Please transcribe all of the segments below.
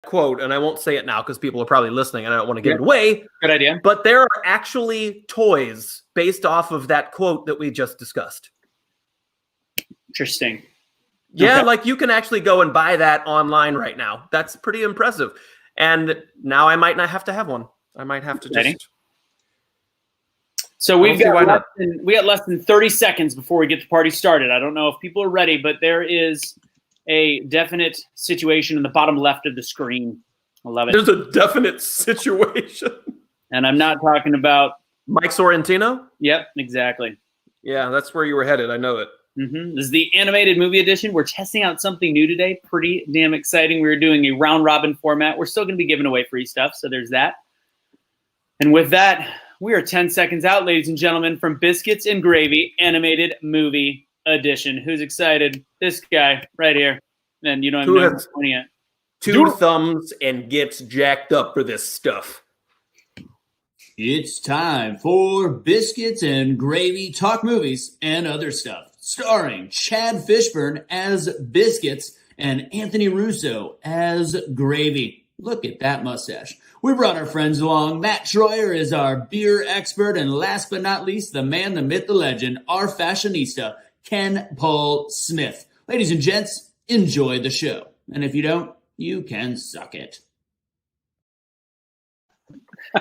quote, and I won't say it now because people are probably listening and I don't want to give it away. Good idea. But there are actually toys based off of that quote that we just discussed. Interesting. Yeah, like you can actually go and buy that online right now. That's pretty impressive. And now I might not have to have one. I might have to just... So we got less than 30 seconds before we get the party started. I don't know if people are ready, but there is a definite situation in the bottom left of the screen. I love it. There's a definite situation. And I'm not talking about Mike Sorrentino? Yep, exactly. Yeah, that's where you were headed. I know it. This is the animated movie edition. We're testing out something new today. Pretty damn exciting. We're doing a round robin format. We're still going to be giving away free stuff, so there's that. And with that, we are 10 seconds out, ladies and gentlemen, from Biscuits and Gravy animated movie edition. Who's excited? This guy right here. And you don't even know who's pointing at. Two thumbs and gets jacked up for this stuff. It's time for Biscuits and Gravy Talk Movies and Other Stuff, starring Chad Fishburne as Biscuits and Anthony Russo as Gravy. Look at that mustache. We brought our friends along. Matt Troyer is our beer expert, and last but not least, the man, the myth, the legend, our fashionista, Ken Paul Smith. Ladies and gents, enjoy the show. And if you don't, you can suck it.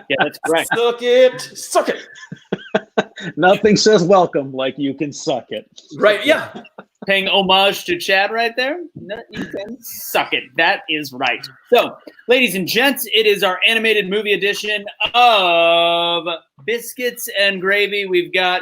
Yeah, that's correct. Suck it. Suck it. Nothing says welcome like you can suck it. Right, yeah. Paying homage to Chad right there. No, you can suck it. That is right. So, ladies and gents, it is our animated movie edition of Biscuits and Gravy. We've got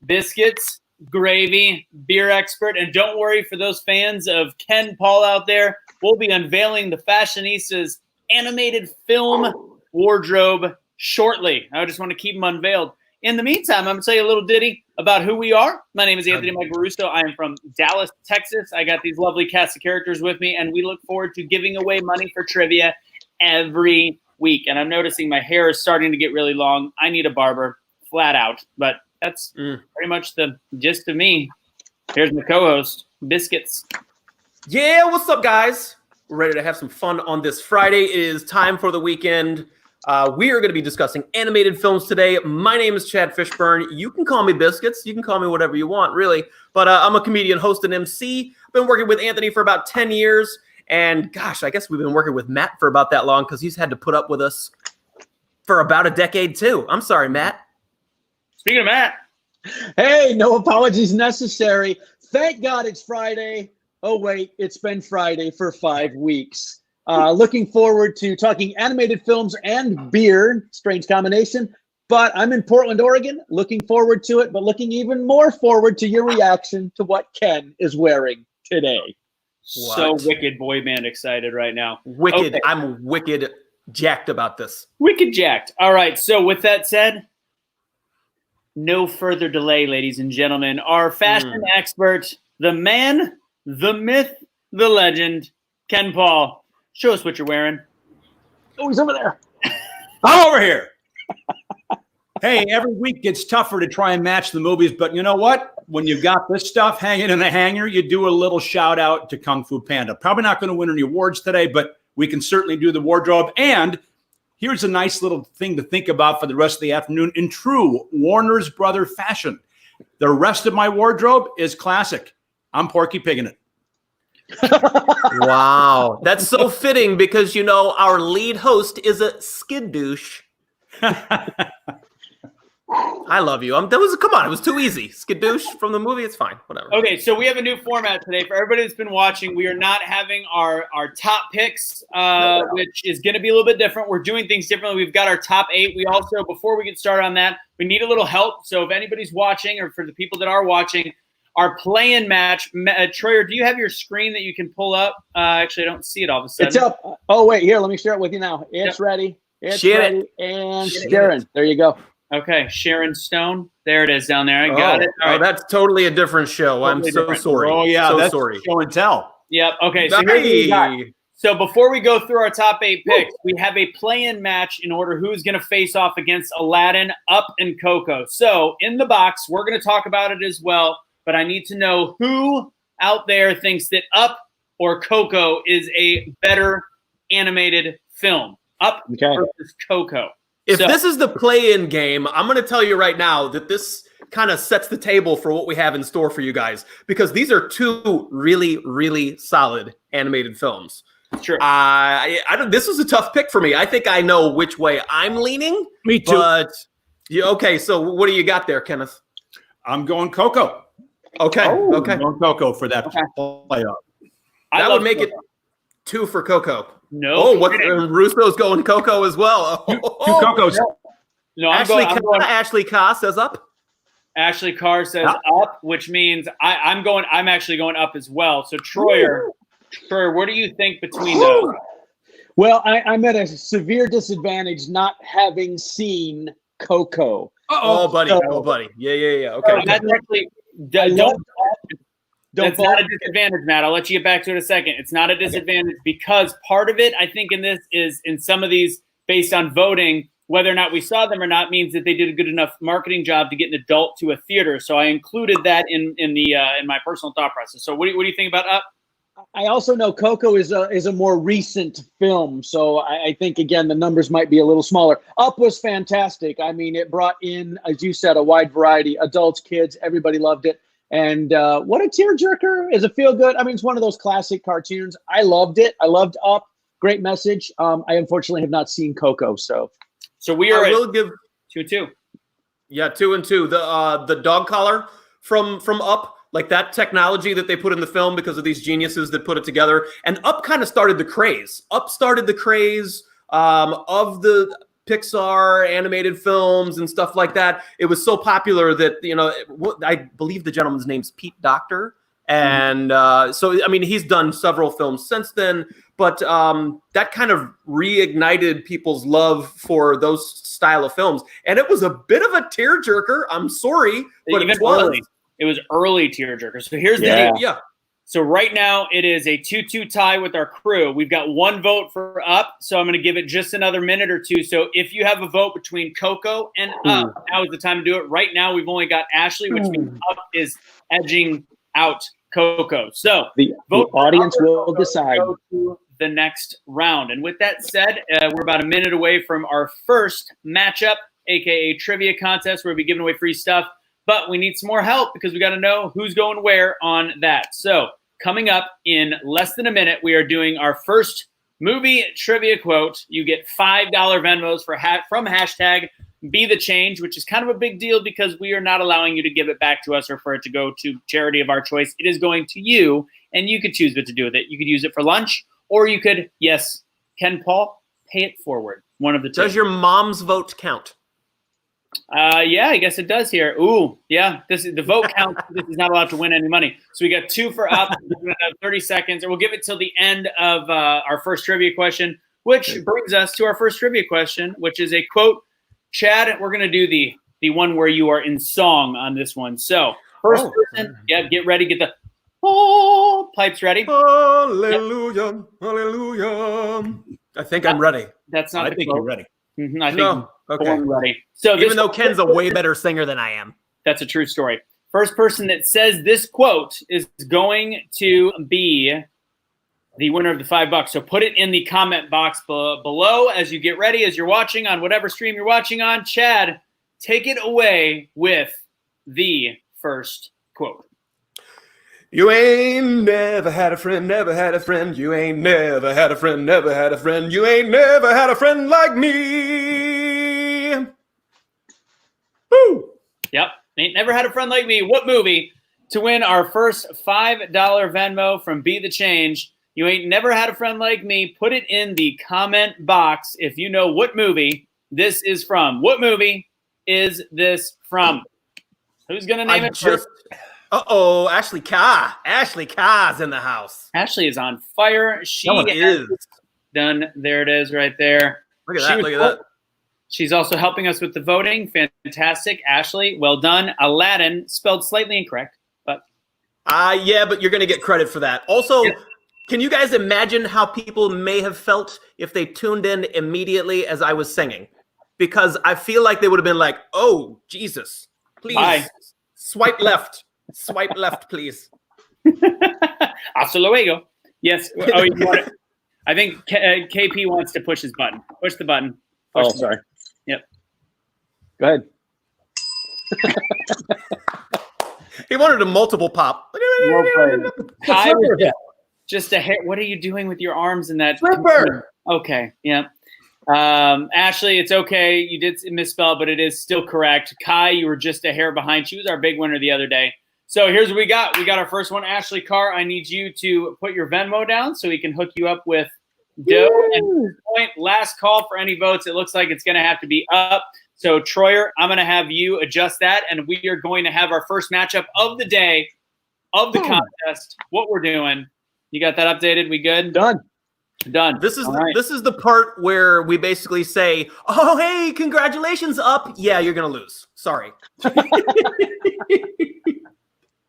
Biscuits, Gravy, beer expert. And don't worry, for those fans of Ken Paul out there, we'll be unveiling the Fashionista's animated film wardrobe shortly. I just want to keep them unveiled. In the meantime, I'm going to tell you a little ditty about who we are. My name is Anthony Michael Russo. I am from Dallas, Texas. I got these lovely cast of characters with me, and we look forward to giving away money for trivia every week. And I'm noticing my hair is starting to get really long. I need a barber, flat out. But that's pretty much the gist of me. Here's my co-host, Biscuits. Yeah, what's up, guys? We're ready to have some fun on this Friday. It is time for the weekend. We are going to be discussing animated films today. My name is Chad Fishburne. You can call me Biscuits. You can call me whatever you want, really. But I'm a comedian, host, and MC. I've been working with Anthony for about 10 years. And gosh, I guess we've been working with Matt for about that long because he's had to put up with us for about a decade, too. I'm sorry, Matt. Speaking of Matt. Hey, no apologies necessary. Thank God it's Friday. Oh, wait, it's been Friday for 5 weeks. Looking forward to talking animated films and beer. Strange combination. But I'm in Portland, Oregon. Looking forward to it, but looking even more forward to your reaction to what Ken is wearing today. What? So wicked boy band excited right now. Wicked. Okay. I'm wicked jacked about this. Wicked jacked. All right. So with that said, no further delay, ladies and gentlemen. Our fashion expert, the man, the myth, the legend, Ken Paul. Show us what you're wearing. Oh, he's over there. I'm over here. Hey, every week gets tougher to try and match the movies, but you know what? When you've got this stuff hanging in the hanger, you do a little shout out to Kung Fu Panda. Probably not going to win any awards today, but we can certainly do the wardrobe. And here's a nice little thing to think about for the rest of the afternoon in true Warner's Brother fashion. The rest of my wardrobe is classic. I'm Porky Piggin' it. Wow. That's so fitting because, you know, our lead host is a skidoosh. I love you. Come on, it was too easy. Skidoosh from the movie, it's fine. Whatever. Okay, so we have a new format today. For everybody that's been watching, we are not having our top picks, which is going to be a little bit different. We're doing things differently. We've got our top 8. We also, before we get started on that, we need a little help. So if anybody's watching, or for the people that are watching, our play-in match, Troyer, do you have your screen that you can pull up? Actually, I don't see it all of a sudden. It's up. Oh, wait, here, let me share it with you now. It's ready. It's ready. And Sharon, there you go. Okay, Sharon Stone. There it is down there. I got it. All right. That's totally a different show. Totally I'm so different. sorry. Oh, yeah, so that's sorry. show and tell. Yep. Okay, so here's what we got. So before we go through our top 8 picks, we have a play-in match in order who's going to face off against Aladdin, Up, and Coco. So in the box, we're going to talk about it as well, but I need to know who out there thinks that Up or Coco is a better animated film. Up versus Coco. If this is the play-in game, I'm going to tell you right now that this kind of sets the table for what we have in store for you guys, because these are two really, really solid animated films. Sure. This is a tough pick for me. I think I know which way I'm leaning. Me too. But okay, so what do you got there, Kenneth? I'm going Coco. Okay. Okay. I'm going Coco for that playoff. That would make it 2 for Coco. No. Oh, what? Russo's going Coco as well. Two Cocos. No, Ashley Carr says up. Ashley Carr says up, which means I'm actually going up as well. So Troyer, what do you think between those? Well, I'm at a severe disadvantage not having seen Coco. Oh, buddy. Yeah. Okay. That's actually that's not a disadvantage, Matt. I'll let you get back to it in a second. It's not a disadvantage because part of it, I think, in this is in some of these based on voting, whether or not we saw them or not means that they did a good enough marketing job to get an adult to a theater. So I included that in my personal thought process. So what do you think about Up? I also know Coco is a more recent film, so I think again the numbers might be a little smaller. Up was fantastic. I mean, it brought in, as you said, a wide variety, adults, kids, everybody loved it. And what a tearjerker! Is a feel good. I mean, it's one of those classic cartoons. I loved it. I loved Up. Great message. I unfortunately have not seen Coco, so we are. I will give 2-2. Yeah, 2 and 2. The dog collar from Up, like that technology that they put in the film because of these geniuses that put it together. And Up kind of started the craze. Up started the craze of the Pixar animated films and stuff like that. It was so popular that, I believe the gentleman's name's Pete Docter. And so, I mean, he's done several films since then, but that kind of reignited people's love for those style of films. And it was a bit of a tearjerker. I'm sorry, but it was. It was early tearjerker. So here's the deal. Yeah. So right now it is a 2-2 tie with our crew. We've got 1 vote for Up, so I'm going to give it just another minute or 2. So if you have a vote between Coco and Up, now is the time to do it. Right now we've only got Ashley, which means Up is edging out Coco. So the audience will decide. Go to the next round. And with that said, we're about a minute away from our first matchup, aka trivia contest, where we'll be giving away free stuff. But we need some more help because we got to know who's going where on that. So coming up in less than a minute, we are doing our first movie trivia quote. You get $5 Venmos from hashtag Be the Change, which is kind of a big deal because we are not allowing you to give it back to us or for it to go to charity of our choice. It is going to you, and you could choose what to do with it. You could use it for lunch, or you could, yes, Ken Paul, pay it forward. One of the two. Does your mom's vote count? Yeah, I guess it does here. Ooh, yeah. This is the vote count. This is not allowed to win any money. So we got 2 for Up. 30 seconds, and we'll give it till the end of our first trivia question, which brings us to our first trivia question, which is a quote. Chad, we're gonna do the one where you are in song on this one. So first person, get ready, get the pipes ready. Hallelujah, hallelujah. I think I'm ready. That's not. I think you're ready. Mm-hmm, I think okay. Ready. So even though Ken's a way better singer than I am. That's a true story. First person that says this quote is going to be the winner of the $5. So put it in the comment box below as you get ready, as you're watching on whatever stream you're watching on. Chad, take it away with the first quote. You ain't never had a friend, never had a friend. You ain't never had a friend, never had a friend. You ain't never had a friend like me. Woo! Yep. Ain't never had a friend like me. What movie? To win our first $5 Venmo from Be the Change. You ain't never had a friend like me. Put it in the comment box if you know what movie this is from. What movie is this from? Who's going to name it first? Uh-oh, Ashley Carr. Ashley Carr's in the house. Ashley is on fire. She is done. There it is right there. Look at that. Look at that. She's also helping us with the voting. Fantastic. Ashley, well done. Aladdin, spelled slightly incorrect, but. Yeah, but you're going to get credit for that. Also, can you guys imagine how people may have felt if they tuned in immediately as I was singing? Because I feel like they would have been like, oh, Jesus, please swipe left. Swipe left, please. Hasta luego. Yes. Oh, you want it? I think KP wants to push his button. Push the button. Push the sorry. button. Yep. Go ahead. He wanted a multiple pop. Kai was just a hair. What are you doing with your arms in that? Flipper. Okay. Yeah. Ashley, it's okay. You did misspell, but it is still correct. Kai, you were just a hair behind. She was our big winner the other day. So here's what we got. We got our first one. Ashley Carr, I need you to put your Venmo down so we can hook you up with dough. And at this point, last call for any votes. It looks like it's going to have to be up. So Troyer, I'm going to have you adjust that, and we are going to have our first matchup of the day, of the contest. What we're doing. You got that updated? We good? Done. Done. This is the part where we basically say, "Oh, hey, congratulations, up." Yeah, you're gonna lose. Sorry.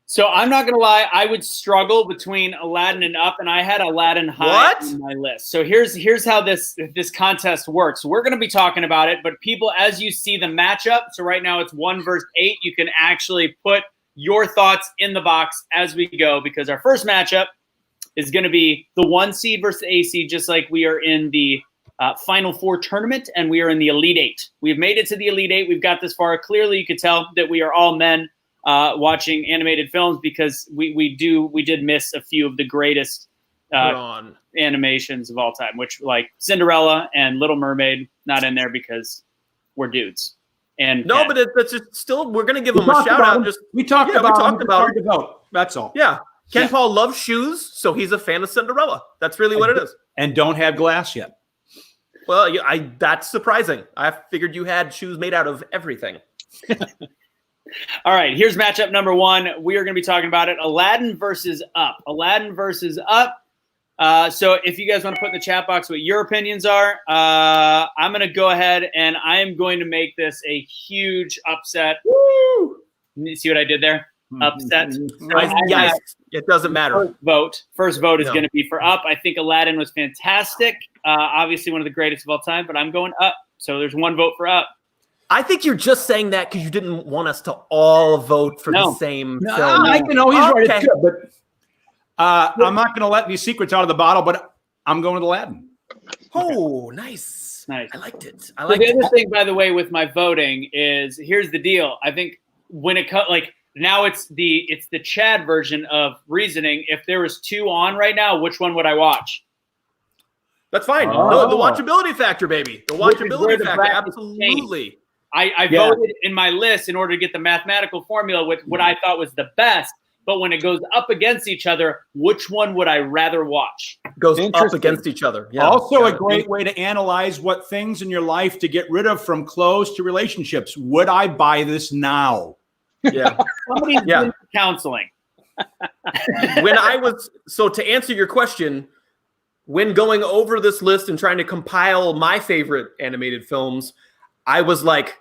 So I'm not gonna lie, I would struggle between Aladdin and Up, and I had Aladdin high on my list. So here's how this contest works. We're gonna be talking about it, but people, as you see the matchup, so right now it's 1 versus 8. You can actually put your thoughts in the box as we go, because our first matchup is going to be the 1 seed versus the A seed, just like we are in the Final Four tournament, and we are in the Elite 8. We've made it to the Elite 8. We've got this far. Clearly, you could tell that we are all men watching animated films, because we did miss a few of the greatest animations of all time, which like Cinderella and Little Mermaid, not in there because we're dudes. And no, but that's just still, we're going to give them a shout out. We talked about it. That's all. Yeah. Ken Paul loves shoes, so he's a fan of Cinderella. That's really what it is. And don't have glass yet. Well, that's surprising. I figured you had shoes made out of everything. All right, here's matchup number 1. We are going to be talking about it. Aladdin versus Up. Aladdin versus Up. So if you guys want to put in the chat box what your opinions are, I'm going to go ahead and I am going to make this a huge upset. Woo! You see what I did there? Upset. Yes, it doesn't matter. First vote is going to be for Up. I think Aladdin was fantastic. Obviously one of the greatest of all time, but I'm going Up. So there's 1 vote for Up. I think you're just saying that because you didn't want us to all vote for the same film. I know he's right. It's good, but I'm not going to let any secrets out of the bottle, but I'm going with Aladdin. Oh, nice. Nice. I liked it. The other thing, by the way, with my voting is, here's the deal. I think when it comes, like, now it's the Chad version of reasoning. If there was 2 on right now, which one would I watch? That's fine. No, the watchability factor, baby. The watchability factor, absolutely. I voted in my list in order to get the mathematical formula with what I thought was the best. But when it goes up against each other, which one would I rather watch? Goes up against each other. Yeah. Also a great way to analyze what things in your life to get rid of, from clothes to relationships. Would I buy this now? Yeah. Somebody's been counseling. So to answer your question, when going over this list and trying to compile my favorite animated films, I was like,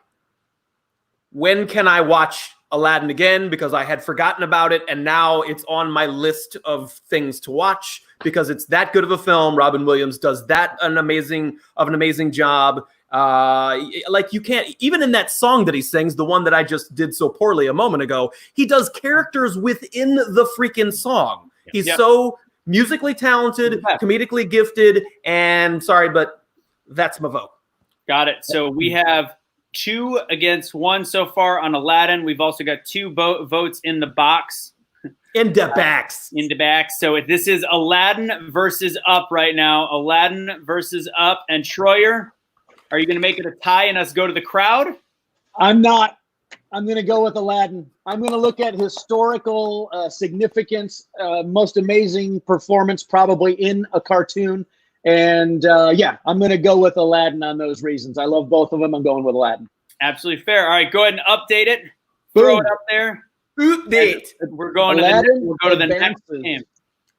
when can I watch Aladdin again? Because I had forgotten about it, and now it's on my list of things to watch because it's that good of a film. Robin Williams does an amazing job. Like, you can't, even in that song that he sings, the one that I just did so poorly a moment ago, he does characters within the freaking song. He's so musically talented, comedically gifted, and sorry, but that's my vote. Got it. So we have 2 against 1 so far on Aladdin. We've also got 2 votes in the box. In the backs. So this is Aladdin versus Up right now. Aladdin versus Up. And Troyer, are you going to make it a tie and us go to the crowd? I'm not. I'm going to go with Aladdin. I'm going to look at historical significance, most amazing performance probably in a cartoon. And I'm going to go with Aladdin on those reasons. I love both of them. I'm going with Aladdin. Absolutely fair. All right, go ahead and update it. Throw it up there. Update. We're going we'll go to the next game.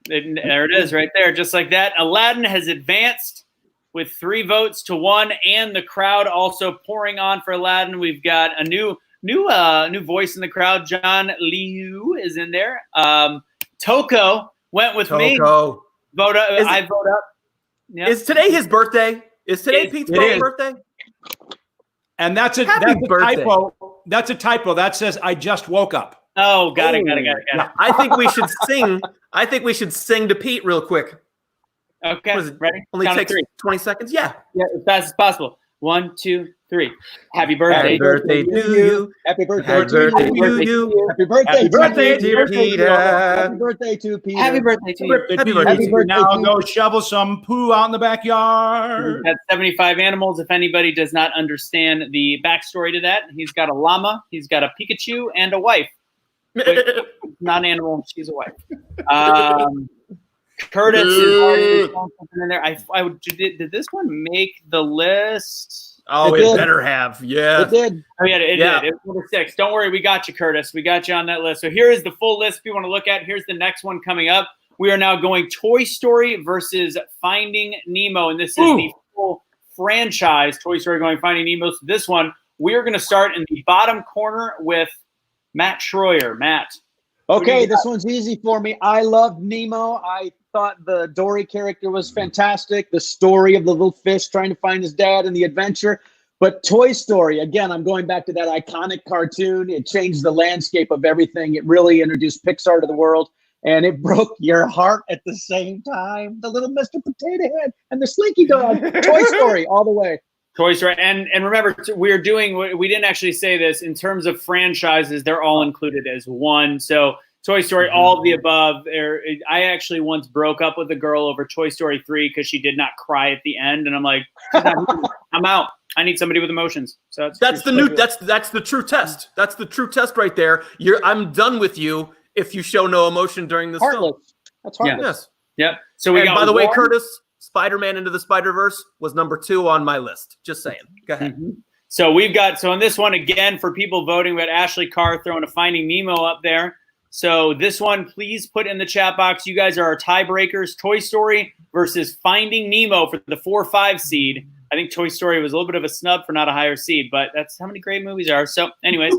There it is right there, just like that. Aladdin has advanced with 3 votes to 1, and the crowd also pouring on for Aladdin. We've got a new voice in the crowd. John Liu is in there. Toko went with me. Vote up. I vote up. Yep. Is today his birthday? Is today Pete's birthday? And that's a typo. That's a typo. That says I just woke up. Oh, got it. I think we should sing. I think we should sing to Pete real quick. Okay, What is it? ready? Only Count of takes three. 20 seconds. Yeah. Yeah, as fast as possible. 1, 2, 3. Happy birthday. Happy birthday to you. Happy birthday Happy to birthday you. to you. Happy birthday, Happy birthday, to dear Peter. Happy birthday to Peter. Happy birthday to you. Happy Happy birthday. birthday. Now go shovel some poo out in the backyard. He's got 75 animals. If anybody does not understand the backstory to that, he's got a llama, he's got a Pikachu, and a wife. Not an animal, she's a wife. Curtis is already throwing something in there. Did this one make the list? Oh, It it did. better have. Yeah. It did. Oh, yeah, it Yeah. did. It was number 6. Don't worry, we got you, Curtis. We got you on that list. So here is the full list if you want to look at. Here's the next one coming up. We are now going Toy Story versus Finding Nemo, and this is the full franchise. Toy Story going Finding Nemo. So this one, we are going to start in the bottom corner with Matt Schroyer. Matt. Okay, this one's easy for me. I loved Nemo. I thought the Dory character was fantastic. The story of the little fish trying to find his dad and the adventure. But Toy Story, again, I'm going back to that iconic cartoon. It changed the landscape of everything. It really introduced Pixar to the world, and it broke your heart at the same time. The little Mr. Potato Head and the Slinky Dog. Toy Story all the way. Toy Story. And remember, we didn't actually say this, in terms of franchises, they're all included as one. So Toy Story, all of the above. I actually once broke up with a girl over Toy Story 3 because she did not cry at the end. And I'm like, I'm out. I need somebody with emotions. So That's the true test. That's the true test right there. I'm done with you if you show no emotion during this film. Heartless. That's heartless. Yes. Yep. So we And got by the way, one- Curtis, Spider-Man Into the Spider-Verse was number 2 on my list. Just saying. Go ahead. So in this one, again, for people voting, we had Ashley Carr throwing a Finding Nemo up there. So this one, please put in the chat box. You guys are our tiebreakers. Toy Story versus Finding Nemo for the 4-5 seed. I think Toy Story was a little bit of a snub for not a higher seed, but that's how many great movies are. So anyways,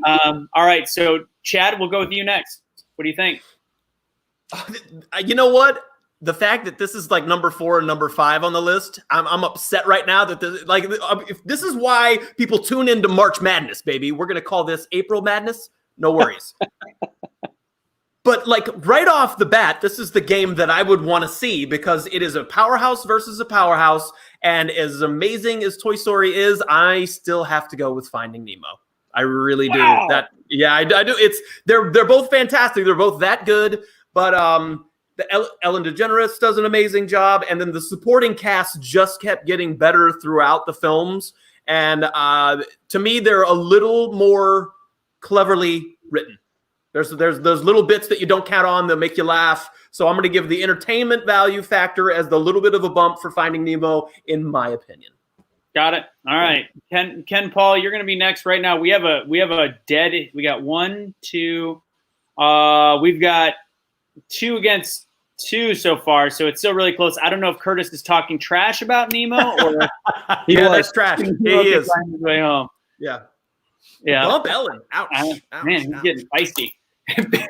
all right. So Chad, we'll go with you next. What do you think? You know what? The fact that this is like number 4 and number 5 on the list, I'm upset right now that if this is why people tune into March Madness, baby. We're going to call this April Madness. No worries. But like right off the bat, this is the game that I would want to see because it is a powerhouse versus a powerhouse. And as amazing as Toy Story is, I still have to go with Finding Nemo. I really do. Wow. I do. They're both fantastic. They're both that good. But Ellen DeGeneres does an amazing job, and then the supporting cast just kept getting better throughout the films. And to me, they're a little more cleverly written. There's those little bits that you don't count on that make you laugh. So I'm going to give the entertainment value factor as the little bit of a bump for Finding Nemo, in my opinion. Got it. All right, Ken Paul, you're going to be next right now. We got 1, 2. We've got 2 against 2 so far, so it's still really close. I don't know if Curtis is talking trash about Nemo or That's trash. He is. on his way home. Yeah. Yeah. Bump Ellen. Ouch. Ouch. Man, he's Ouch. getting feisty.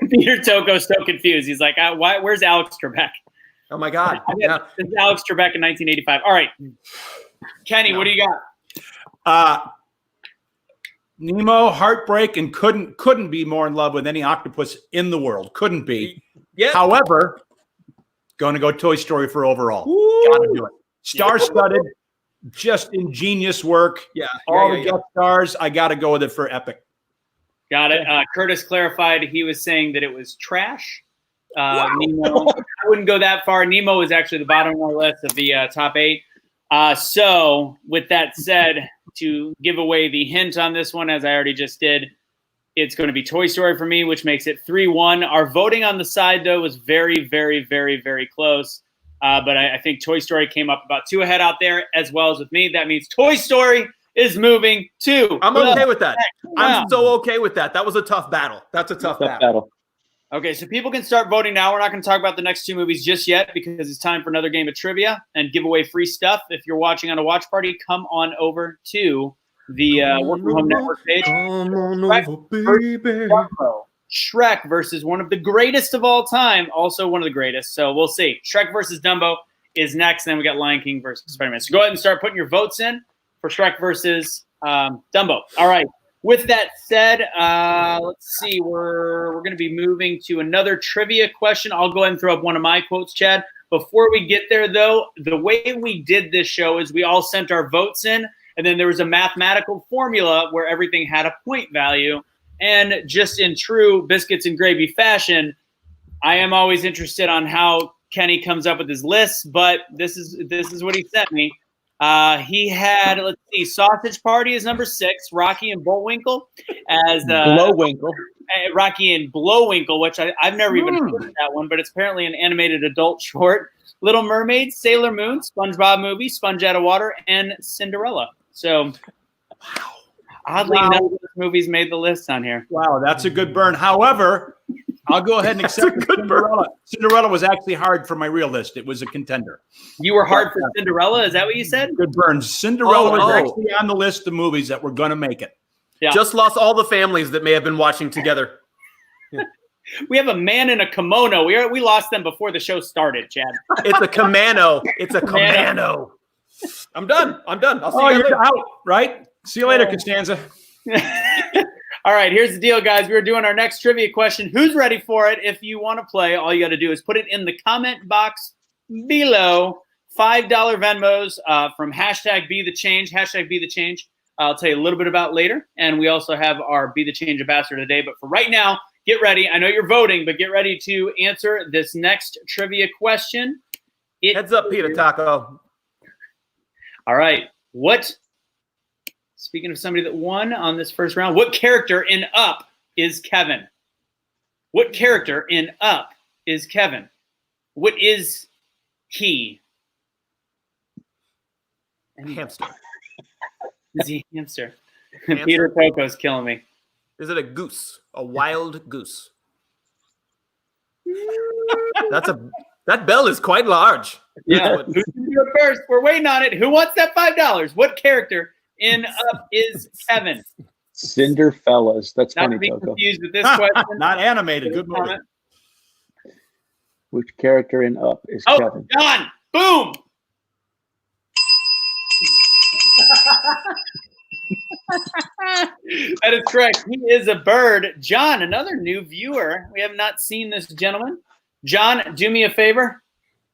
Peter Toko's so confused. He's like, where's Alex Trebek? Oh my God. Yeah. This is Alex Trebek in 1985. All right. Kenny, what do you got? Nemo, heartbreak, and couldn't be more in love with any octopus in the world. Couldn't be. Yeah. However, going to go Toy Story for overall. Woo. Got to do it. Star-studded, just ingenious work. Yeah. All the guest stars. I got to go with it for epic. Got it. Curtis clarified he was saying that it was trash. Nemo, I wouldn't go that far. Nemo is actually the bottom of our list of the top 8. So with that said, to give away the hint on this one, as I already just did, it's going to be Toy Story for me, which makes it 3-1. Our voting on the side, though, was very, very, very, very close. But I think Toy Story came up about 2 ahead out there, as well as with me. That means Toy Story is moving to. I'm okay with that. Wow. I'm so okay with that. That was a tough battle. That's a tough battle. Okay, so people can start voting now. We're not going to talk about the next 2 movies just yet because it's time for another game of trivia and give away free stuff. If you're watching on a watch party, come on over to the Work From Home Network page. Shrek versus one of the greatest of all time, also one of the greatest. So we'll see. Shrek versus Dumbo is next. And then we got Lion King versus Spider-Man. So go ahead and start putting your votes in for Shrek versus Dumbo. All right. With that said, let's see. We're going to be moving to another trivia question. I'll go ahead and throw up one of my quotes, Chad. Before we get there, though, the way we did this show is we all sent our votes in, and then there was a mathematical formula where everything had a point value. And just in true Biscuits and Gravy fashion, I am always interested on how Kenny comes up with his lists, but this is what he sent me. He had, let's see, Sausage Party is number 6, Rocky and Bullwinkle as Blowwinkle. Rocky and Blowwinkle, which I've never even heard of that one, but it's apparently an animated adult short. Little Mermaid, Sailor Moon, SpongeBob Movie, Sponge Out of Water, and Cinderella. So, oddly, none of those movies made the list on here. Wow, that's a good burn. However, I'll go ahead and accept Cinderella. Cinderella was actually hard for my real list. It was a contender. You were hard for Cinderella? Is that what you said? Good burn. Cinderella was actually on the list of movies that were going to make it. Yeah. Just lost all the families that may have been watching together. We have a man in a kimono. We lost them before the show started, Chad. It's a commando. It's a commando. I'm done. I'll see you later. You're out, right? See you later, Costanza. All right, here's the deal, guys. We're doing our next trivia question. Who's ready for it? If you want to play, all you got to do is put it in the comment box below. $5 Venmos from hashtag Be The Change. Hashtag Be The Change. I'll tell you a little bit about later. And we also have our Be The Change ambassador today. But for right now, get ready. I know you're voting, but get ready to answer this next trivia question. Heads up, Peter Taco. All right. Speaking of somebody that won on this first round, what character in Up is Kevin? What character in Up is Kevin? What is he? Hamster. Is he a hamster? Peter Coco's killing me. Is it a goose? A wild goose? That bell is quite large. Yeah. Who's gonna do it first? We're waiting on it. Who wants that $5? What character in Up is Kevin? Cinderfellas. That's Not funny, to be Coco. confused with this question. Not animated. Good movie. Which character in Up is Kevin? John! Boom! That is correct. He is a bird. John, another new viewer. We have not seen this gentleman. John, do me a favor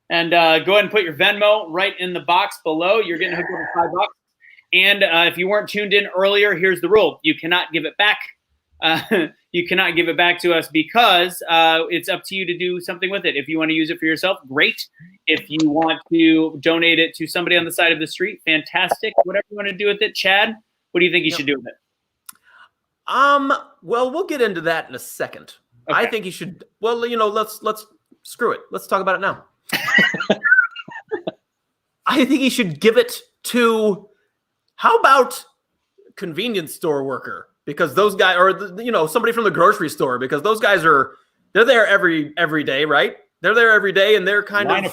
and go ahead and put your Venmo right in the box below. You're getting hooked up for $5. And if you weren't tuned in earlier, here's the rule. You cannot give it back. You cannot give it back to us because it's up to you to do something with it. If you want to use it for yourself, great. If you want to donate it to somebody on the side of the street, fantastic. Whatever you want to do with it, Chad, what do you think you should do with it? Well, we'll get into that in a second. Okay. I think you should. Well, let's screw it. Let's talk about it now. I think he should give it to. How about convenience store worker? Because those guys, or somebody from the grocery store, because those guys they're there every day, right? They're there every day, and they're kind of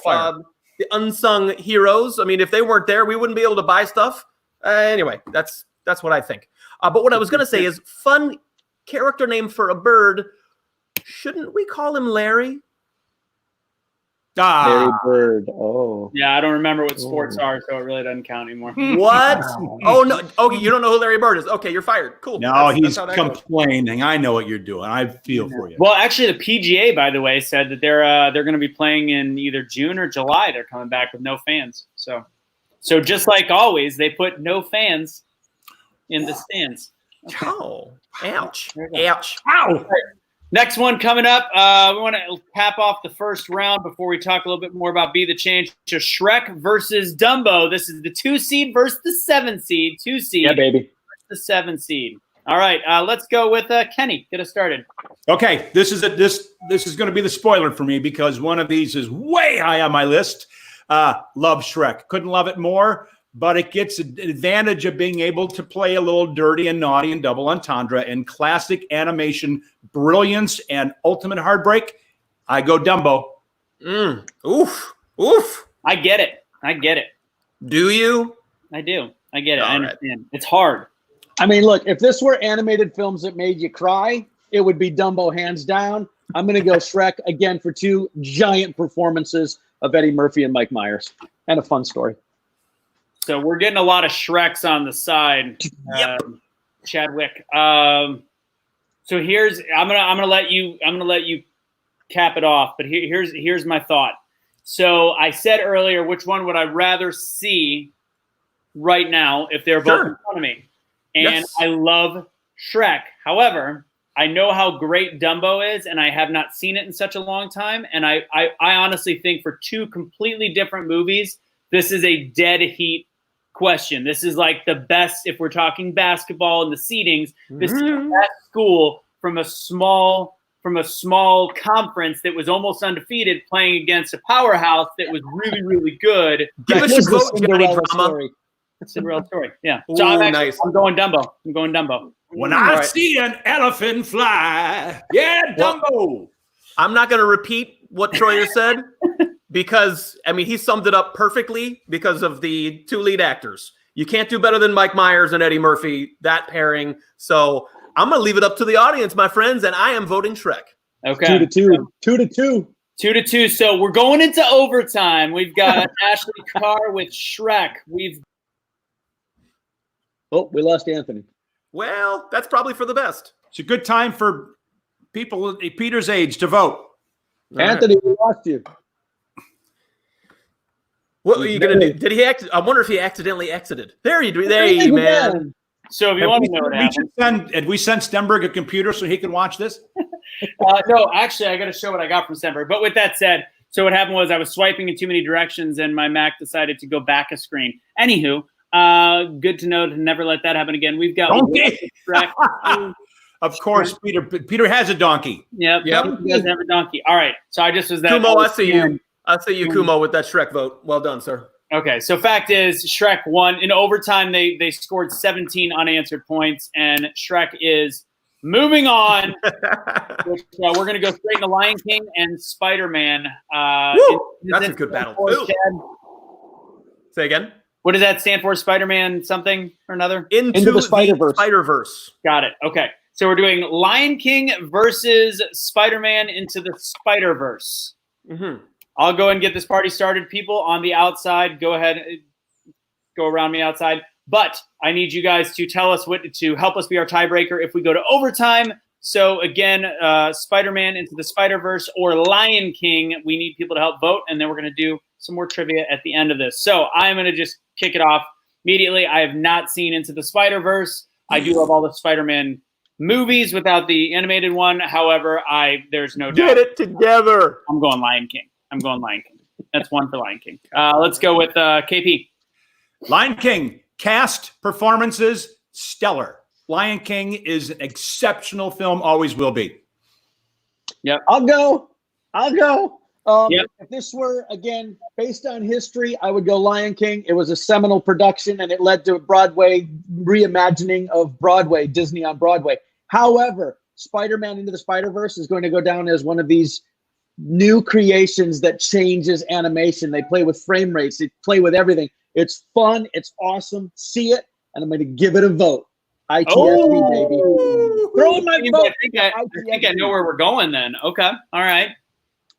the unsung heroes. I mean, if they weren't there, we wouldn't be able to buy stuff. Anyway, that's what I think. But what I was going to say is, fun character name for a bird. Shouldn't we call him Larry? Larry Bird. Oh. Yeah, I don't remember what sports are, so it really doesn't count anymore. What? Oh, no. Okay, you don't know who Larry Bird is. Okay, you're fired. Cool. No, he's complaining. I know what you're doing. I feel for you. Well, actually, the PGA, by the way, said that they're going to be playing in either June or July. They're coming back with no fans. So just like always, they put no fans in the stands. Okay. Oh, ouch. Ouch. Ow. Next one coming up. We want to cap off the first round before we talk a little bit more about Be The Change. So Shrek versus Dumbo. This is the 2 seed versus the 7 seed. 2 seed. Yeah, baby. Versus the 7 seed. All right. Let's go with Kenny. Get us started. Okay, this is going to be the spoiler for me because one of these is way high on my list. Love Shrek. Couldn't love it more. But it gets an advantage of being able to play a little dirty and naughty and double entendre and classic animation brilliance and ultimate heartbreak. I go Dumbo. Oof. I get it. Do you? I do. I get it. All I understand. It's hard. I mean, look, if this were animated films that made you cry, it would be Dumbo hands down. I'm going to go Shrek again for 2 giant performances of Eddie Murphy and Mike Myers and a fun story. So we're getting a lot of Shreks on the side. Yep. Chadwick. So I'm gonna let you cap it off. But here's my thought. So I said earlier, which one would I rather see right now if they're both in front of me? And Yes. I love Shrek. However, I know how great Dumbo is, and I have not seen it in such a long time. And I honestly think for two completely different movies, this is a dead heat question. This is like the best, if we're talking basketball and the seedings, this is the best school from a small conference that was almost undefeated playing against a powerhouse that was really, really good. Give us This is your the vote, Johnny Cinderella Drama. story. Cinderella story. Yeah. Ooh, So nice. I'm going Dumbo. I'm going Dumbo. When All I right. see an elephant fly, yeah, Well- Dumbo. I'm not going to repeat what Troyer said because, I mean, he summed it up perfectly because of the two lead actors. You can't do better than Mike Myers and Eddie Murphy, that pairing. So I'm going to leave it up to the audience, my friends, and I am voting Shrek. Okay. 2-2. 2-2. 2-2. So we're going into overtime. We've got Ashley Carr with Shrek. Oh, we lost Anthony. Well, that's probably for the best. It's a good time for people at Peter's age to vote. All right. Anthony, we lost you. What are you going to do? Did he I wonder if he accidentally exited. There you Again. man. So if you want to know what happened. Had we sent Stenberg a computer so he can watch this? No, actually, I got to show what I got from Stenberg. But with that said, so what happened was I was swiping in too many directions and my Mac decided to go back a screen. Anywho, good to know to never let that happen again. We've got Donkey. Shrek. Of course, Peter has a donkey. Yep. Yep. He doesn't have a donkey. All right. So I just was that. Kumo, I see you. I see you, Kumo, with that Shrek vote. Well done, sir. Okay, so fact is, Shrek won. In overtime, they scored 17 unanswered points, and Shrek is moving on. Which, we're going to go straight into Lion King and Spider-Man. That's a good battle, too. Say again? What does that stand for? Spider-Man something or another? Into the Spider-Verse. Spider-Verse. Got it. Okay, so we're doing Lion King versus Spider-Man into the Spider-Verse. Mm-hmm. I'll go and get this party started. People on the outside, go ahead, go around me outside. But I need you guys to tell us to help us be our tiebreaker if we go to overtime. So again, Spider-Man into the Spider-Verse or Lion King. We need people to help vote, and then we're going to do some more trivia at the end of this. So I'm going to just kick it off immediately. I have not seen Into the Spider-Verse. I do have all the Spider-Man movies without the animated one. However, there's no doubt. Get it together. I'm going Lion King. That's one for Lion King. Let's go with KP. Lion King, cast, performances, stellar. Lion King is an exceptional film, always will be. Yep. I'll go. Yep. If this were, again, based on history, I would go Lion King. It was a seminal production, and it led to a Broadway reimagining of Broadway, Disney on Broadway. However, Spider-Man Into the Spider-Verse is going to go down as one of these new creations that changes animation. They play with frame rates. They play with everything. It's fun. It's awesome. See it, and I'm going to give it a vote. ITSP, baby. Throw in my vote. I think I know where we're going then. Okay. All right.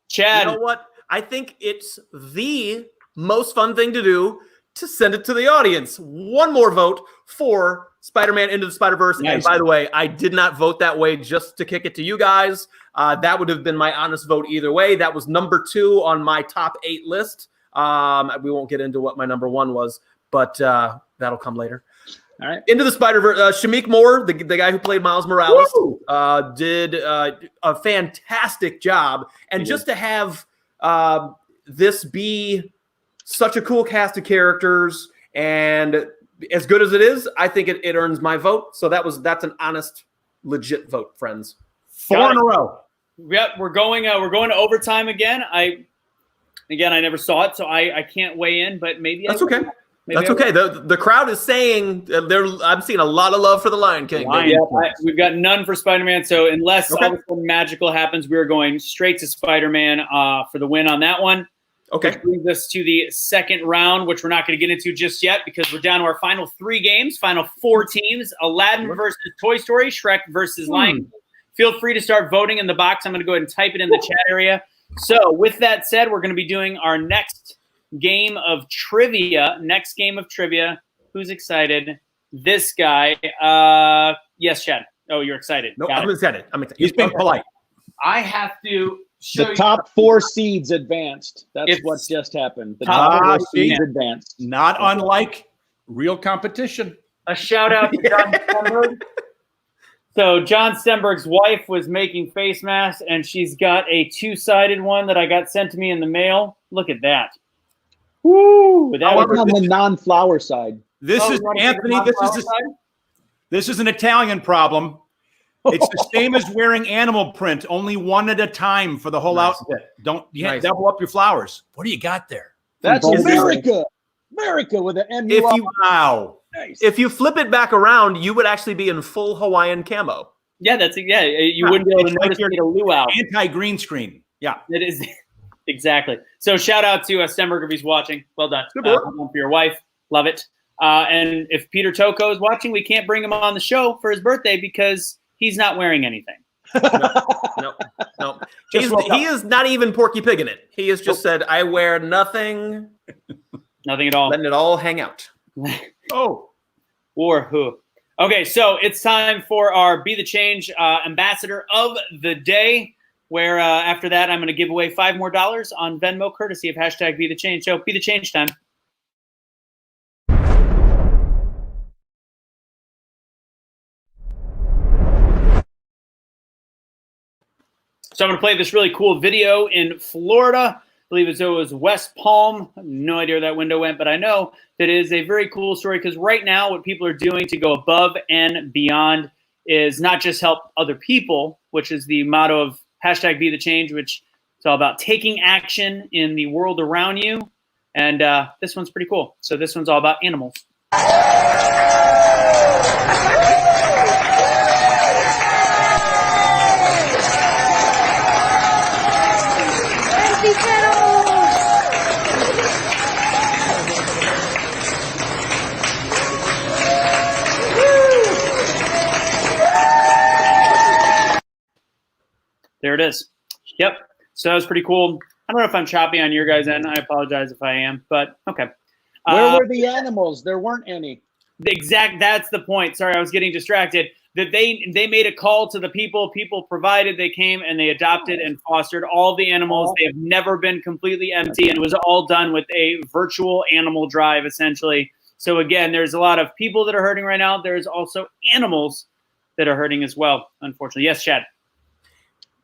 Chad. You know what? I think it's the most fun thing to do to send it to the audience. One more vote for Spider-Man Into the Spider-Verse. Nice. And by the way, I did not vote that way just to kick it to you guys. That would have been my honest vote either way. That was number 2 on my top 8 list. We won't get into what my number 1 was, but that'll come later. All right. Into the Spider-Verse, Shameik Moore, the guy who played Miles Morales, did a fantastic job. And just to have this be such a cool cast of characters and as good as it is, I think it earns my vote. So that's an honest, legit vote, friends. 4 in a row. Yep, we're going to overtime again. I never saw it, so I can't weigh in, but maybe That's okay. That's okay. The crowd is saying I'm seeing a lot of love for the Lion King. We've got none for Spider-Man. So unless something magical happens, we are going straight to Spider-Man for the win on that one. Okay. Which brings us to the second round, which we're not going to get into just yet because we're down to our final 3 games, final 4 teams: Aladdin versus Toy Story, Shrek versus Lion King. Feel free to start voting in the box. I'm going to go ahead and type it in the chat area. So with that said, we're going to be doing our next game of trivia. Who's excited? This guy. Yes, Chad. Oh, you're excited. No, Got I'm it. excited. He's being polite. I have to The top 4 seeds advanced. That's what just happened. The top 4 seeds advanced. Not unlike real competition. A shout out to John Stenberg. So John Stenberg's wife was making face masks, and she's got a 2-sided one that I got sent to me in the mail. Look at that. Woo! That was on the non-flower side. This is Anthony. This is an Italian problem. It's the same as wearing animal print, only one at a time for the whole outfit. You can't double up your flowers. What do you got there? That's America. America with an M-U. Wow. Nice. If you flip it back around, you would actually be in full Hawaiian camo. Yeah, you wouldn't be able to notice your luau. Anti-green screen. Yeah. It is. Exactly. So shout out to Stenberg if he's watching. Well done. For your wife. Love it. And if Peter Toko is watching, we can't bring him on the show for his birthday because he's not wearing anything. No. He is not even Porky Pig in it. He has just said, I wear nothing. Nothing at all. Letting it all hang out. Or who? Okay, so it's time for our Be the Change ambassador of the day, where after that I'm going to give away $5 more on Venmo, courtesy of hashtag Be the Change. So Be the Change time. So I'm going to play this really cool video in Florida. I believe it was West Palm. No idea where that window went, but I know that it is a very cool story because right now what people are doing to go above and beyond is not just help other people, which is the motto of hashtag Be the Change, which is all about taking action in the world around you. And this one's pretty cool. So this one's all about animals. There it is. Yep. So that was pretty cool. I don't know if I'm choppy on your guys' end. I apologize if I am, but okay. Where were the animals? There weren't any. That's the point. Sorry, I was getting distracted. That they made a call to the people. People provided. They came and they adopted and fostered all the animals. They have never been completely empty, and it was all done with a virtual animal drive, essentially. So again, there's a lot of people that are hurting right now. There's also animals that are hurting as well, unfortunately. Yes, Chad.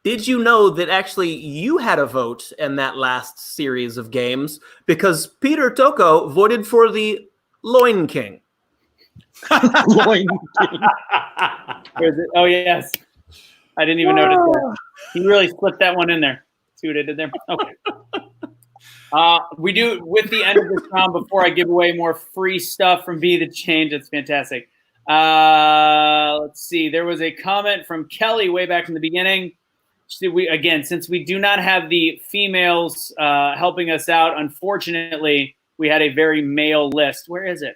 Did you know that actually you had a vote in that last series of games because Peter Toko voted for the Loin King? Loin King. Oh, yes. I didn't even notice that. He really slipped that one in there. See what I did there? Okay. We do, with the end of this round, before I give away more free stuff from Be the Change, it's fantastic. Let's see. There was a comment from Kelly way back in the beginning. Since we do not have the females helping us out, unfortunately, we had a very male list. Where is it?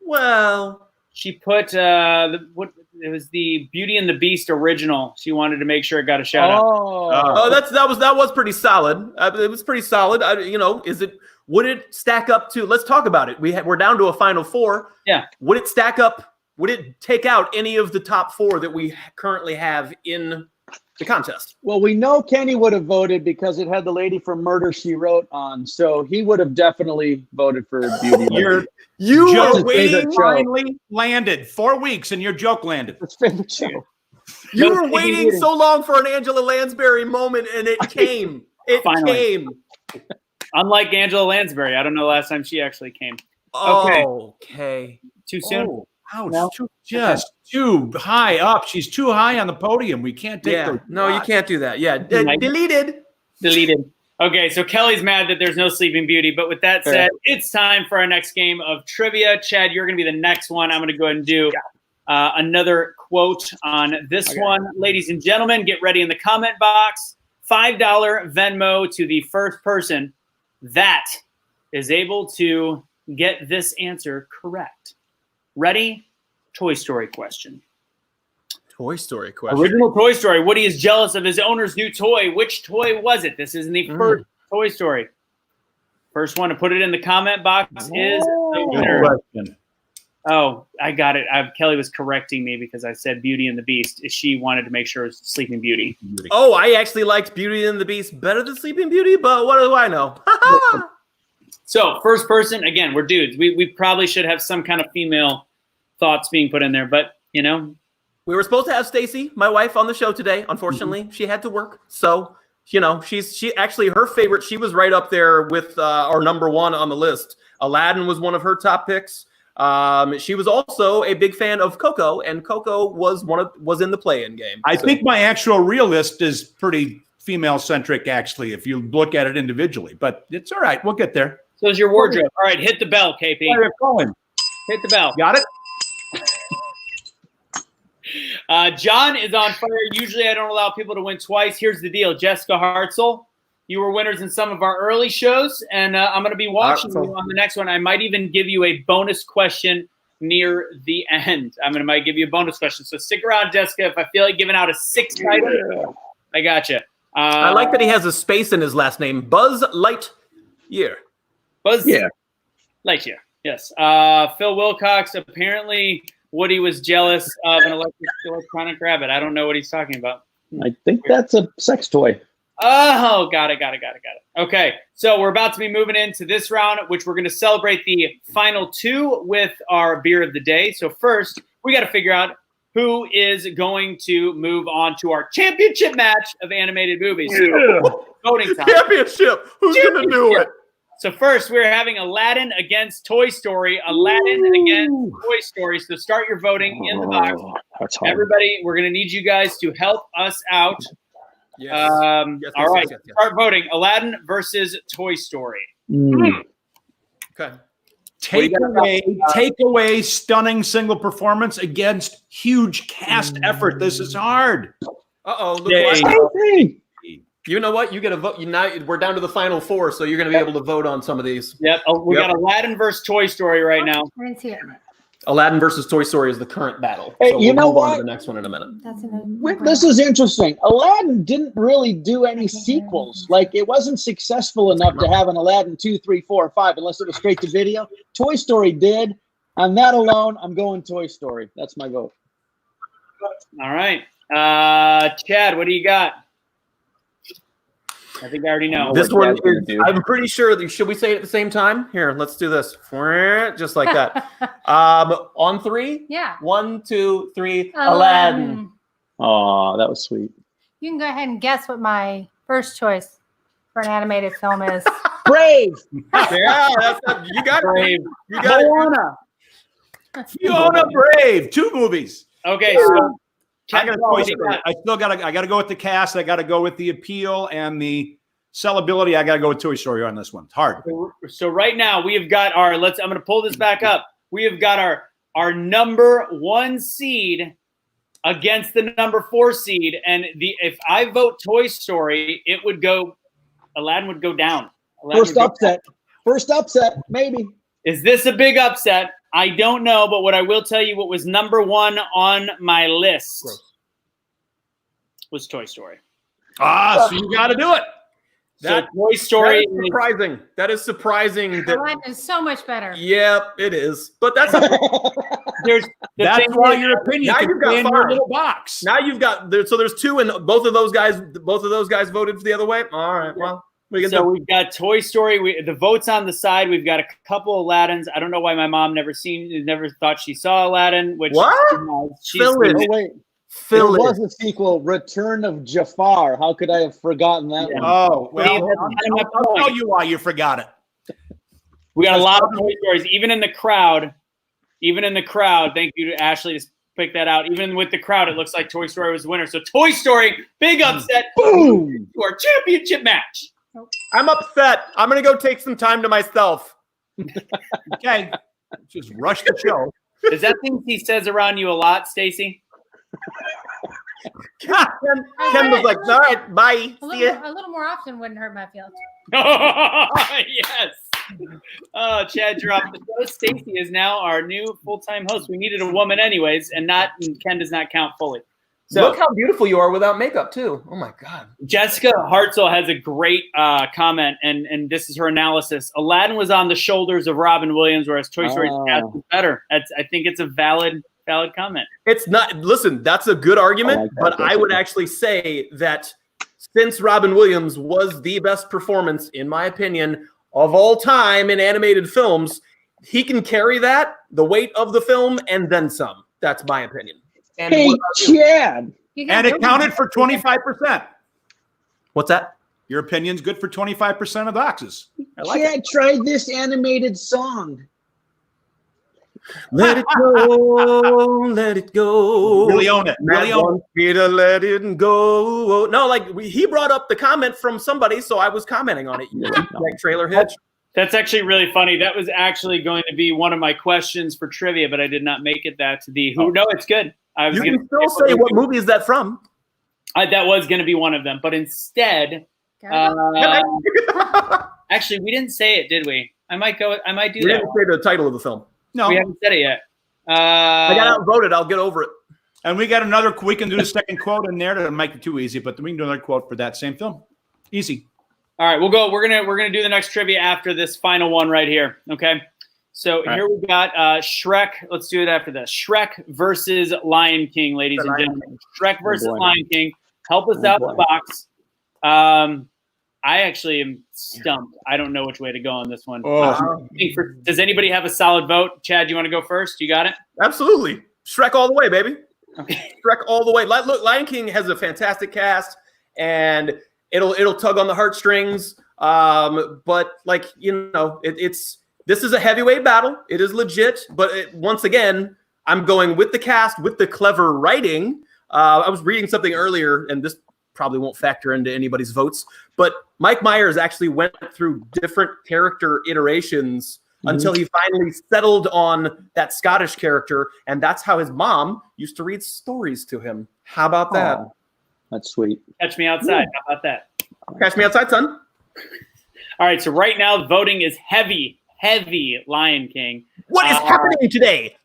Well, she put it was the Beauty and the Beast original. She wanted to make sure it got a shout out. That was pretty solid. It was pretty solid. Would it stack up to? Let's talk about it. We're down to a final 4. Yeah. Would it stack up? Would it take out any of the top 4 that we currently have in the contest? Well, we know Kenny would have voted because it had the lady from Murder, She Wrote on, so he would have definitely voted for Beauty. You were waiting, finally landed 4 weeks, and your joke landed. It's favorite show. You were waiting so long for an Angela Lansbury moment, and it came. It came. Unlike Angela Lansbury, I don't know the last time she actually came. Okay. Too soon. Oh. Ouch, just too high up. She's too high on the podium. We can't take her. No, you can't do that. Yeah, deleted. Okay, so Kelly's mad that there's no Sleeping Beauty. But with that said, it's time for our next game of trivia. Chad, you're going to be the next one. I'm going to go ahead and do another quote on this one. Ladies and gentlemen, get ready in the comment box. $5 Venmo to the first person that is able to get this answer correct. Ready? Toy Story question. Toy Story question. Original Toy Story. Woody is jealous of his owner's new toy. Which toy was it? This is in the first Toy Story. First one to put it in the comment box is the winner. Oh, I got it. Kelly was correcting me because I said Beauty and the Beast. She wanted to make sure it was Sleeping Beauty. Oh, I actually liked Beauty and the Beast better than Sleeping Beauty, but what do I know? So, first person, again, we're dudes. We probably should have some kind of female thoughts being put in there, but, you know. We were supposed to have Stacy, my wife, on the show today. Unfortunately, she had to work. So, you know, she actually, her favorite, she was right up there with our number one on the list. Aladdin was one of her top picks. She was also a big fan of Coco, and Coco was in the play-in game. I think my actual real list is pretty female-centric, actually, if you look at it individually. But it's all right. We'll get there. So is your wardrobe. All right, hit the bell, KP. Hit the bell. Got it? John is on fire. Usually I don't allow people to win twice. Here's the deal. Jessica Hartzell, you were winners in some of our early shows, and I'm going to be watching you on the next one. I might even give you a bonus question near the end. Might give you a bonus question. So stick around, Jessica. If I feel like giving out a sixth item, I got you. I like that he has a space in his last name. Buzz Lightyear. Lightyear, yes. Phil Wilcox, apparently Woody was jealous of an electronic rabbit. I don't know what he's talking about. I think that's a sex toy. Oh, got it. Okay, so we're about to be moving into this round, which we're going to celebrate the final two with our beer of the day. So first, we got to figure out who is going to move on to our championship match of animated movies. Yeah. Voting time. Championship. Who's going to do it? So first, we're having Aladdin against Toy Story. Aladdin against Toy Story. So start your voting in the box. That's hard. Everybody, we're going to need you guys to help us out. Yes. All right, start voting. Aladdin versus Toy Story. Okay. Take away stunning single performance against huge cast effort. This is hard. Look Yay. You know what? You get a vote. Now we're down to the final four, so you're going to be able to vote on some of these. Yep. We got Aladdin versus Toy Story right now. I didn't see it. Aladdin versus Toy Story is the current battle. Hey, so you know move on what? to the next one in a minute. This is interesting. Aladdin didn't really do any sequels. Like, it wasn't successful enough to have an Aladdin 2, 3, 4, and 5, unless it was straight to video. Toy Story did. On that alone, I'm going Toy Story. That's my vote. All right. Chad, what do you got? I think I already know. This one is, I'm pretty sure. Should we say it at the same time? Here, let's do this. Just like that. On three? Yeah. 1, 2, 3. Aladdin. Oh, that was sweet. You can go ahead and guess what my first choice for an animated film is. Brave. Yeah, you got Brave. it. You got it. Fiona Brave. 2 movies. Okay, so I gotta go with the cast. I gotta go with the appeal and the sellability. I gotta go with Toy Story on this one. It's hard. So right now we have got our. I'm going to pull this back up. We have got our number 1 seed against the number 4 seed, and if I vote Toy Story, it would go. Aladdin would go down. First upset, maybe. Is this a big upset? I don't know, but what I will tell you, what was number 1 on my list was Toy Story. So you got to do it. Toy Story is surprising. That is surprising. Aladdin is so much better. Yep, it is. But that's that's why your opinion. Now you've got in your little box. Now you've got so there's 2, and both of those guys voted the other way. All right, well. We've got Toy Story. The votes on the side. We've got a couple Aladdins. I don't know why my mom never thought she saw Aladdin. Which what? Fill it was a sequel, Return of Jafar. How could I have forgotten that one? Oh, well, I'll tell you why you forgot it. We got a lot of Toy Stories, even in the crowd. Thank you to Ashley to pick that out. Even with the crowd, it looks like Toy Story was the winner. So Toy Story, big upset. Boom! To our championship match. I'm upset. I'm going to go take some time to myself. Okay. Just rush the show. Is that things he says around you a lot, Stacy? Ken was like, all right, bye. A little more often wouldn't hurt my feelings. Yes. Oh, Chad dropped the show. Stacy is now our new full-time host. We needed a woman anyways, and Ken does not count fully. So, look how beautiful you are without makeup too. Oh my God. Jessica Hartzell has a great comment, and this is her analysis. Aladdin was on the shoulders of Robin Williams, whereas Toy Story's cast was better. I think it's a valid comment. It's not. Listen, that's a good argument, but I would actually say that since Robin Williams was the best performance, in my opinion, of all time in animated films, he can carry that, the weight of the film, and then some. That's my opinion. And Hey, Chad. And it counted for 25%. What's that? Your opinion's good for 25% of the boxes. I like Chad, try this animated song. Let it go, let it go. Really own it. Really Matt own wants me to let it go. No, like he brought up the comment from somebody, so I was commenting on it. Like trailer hitch. That's actually really funny. That was actually going to be one of my questions for trivia, but I did not make it that to the who. No, it's good. I was You gonna can still say what movie is that from? that was going to be one of them, but instead, actually, we didn't say it, did we? I might do We that. didn't say the title of the film. No. We haven't said it yet. I got outvoted. I'll get over it. And we got another. We can do the second quote in there. That might be too easy, but we can do another quote for that same film. Easy. All right, we'll go. We're gonna do the next trivia after this final one right here. Okay. So here we got Shrek. Let's do it after this. Shrek versus Lion King, ladies and gentlemen. Shrek versus Lion King. Help us out in the box. I actually am stumped. I don't know which way to go on this one. Does anybody have a solid vote? Chad, you want to go first? You got it? Absolutely. Shrek all the way, baby. Okay. Shrek all the way. Look, Lion King has a fantastic cast, and it'll tug on the heartstrings. But like, this is a heavyweight battle. It is legit. But once again, I'm going with the cast, with the clever writing. I was reading something earlier, and this probably won't factor into anybody's votes, but Mike Myers actually went through different character iterations until he finally settled on that Scottish character, and that's how his mom used to read stories to him. How about that? That's sweet. Catch me outside. How about that? Catch me outside, son. All right, so right now the voting is heavy Lion King. What is happening today?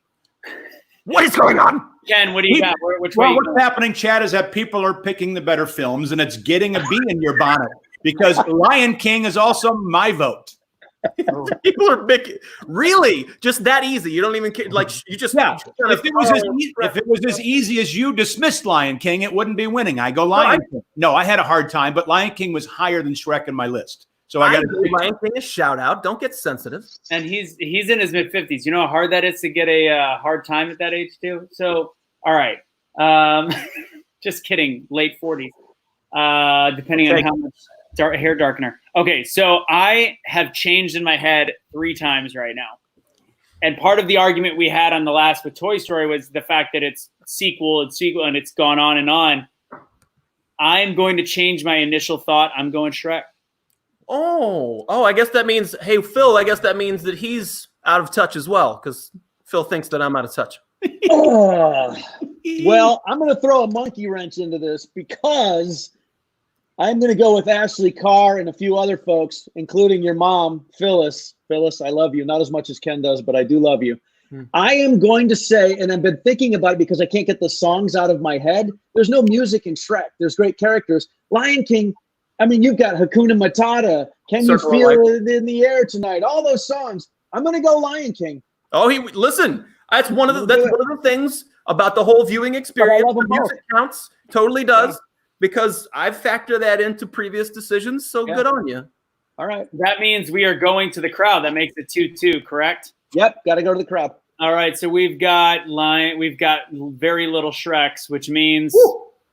What is going on? Ken, what do you got? Which way? Well, what's happening, Chad, is that people are picking the better films, and it's getting a bee in your bonnet because Lion King is also my vote. People are big. Really? Just that easy? You don't even care? Like, you just... Yeah. If it was as easy as you dismissed Lion King, it wouldn't be winning. I go Lion King. No, I had a hard time, but Lion King was higher than Shrek in my list. So I got to give Lion King a shout out. Don't get sensitive. And he's in his mid-50s. You know how hard that is to get a hard time at that age too? So, all right. Just kidding. Late 40s. Depending on how much hair darkener. Okay, so I have changed in my head 3 times right now. And part of the argument we had on the last with Toy Story was the fact that it's sequel, and it's gone on and on. I'm going to change my initial thought. I'm going Shrek. Oh, I guess that means, hey, Phil, I guess that means that he's out of touch as well, because Phil thinks that I'm out of touch. Well, I'm going to throw a monkey wrench into this because I'm going to go with Ashley Carr and a few other folks, including your mom, Phyllis. Phyllis, I love you. Not as much as Ken does, but I do love you. I am going to say, and I've been thinking about it because I can't get the songs out of my head. There's no music in Shrek. There's great characters. Lion King, I mean, you've got Hakuna Matata. Can you feel it in the air tonight? All those songs. I'm going to go Lion King. Oh, listen. That's one of the things about the whole viewing experience. The music counts. Totally does. Because I've factored that into previous decisions. So good on you. All right. That means we are going to the crowd. That makes it 2-2, correct? Yep. Got to go to the crowd. All right. So we've got very little Shreks, which means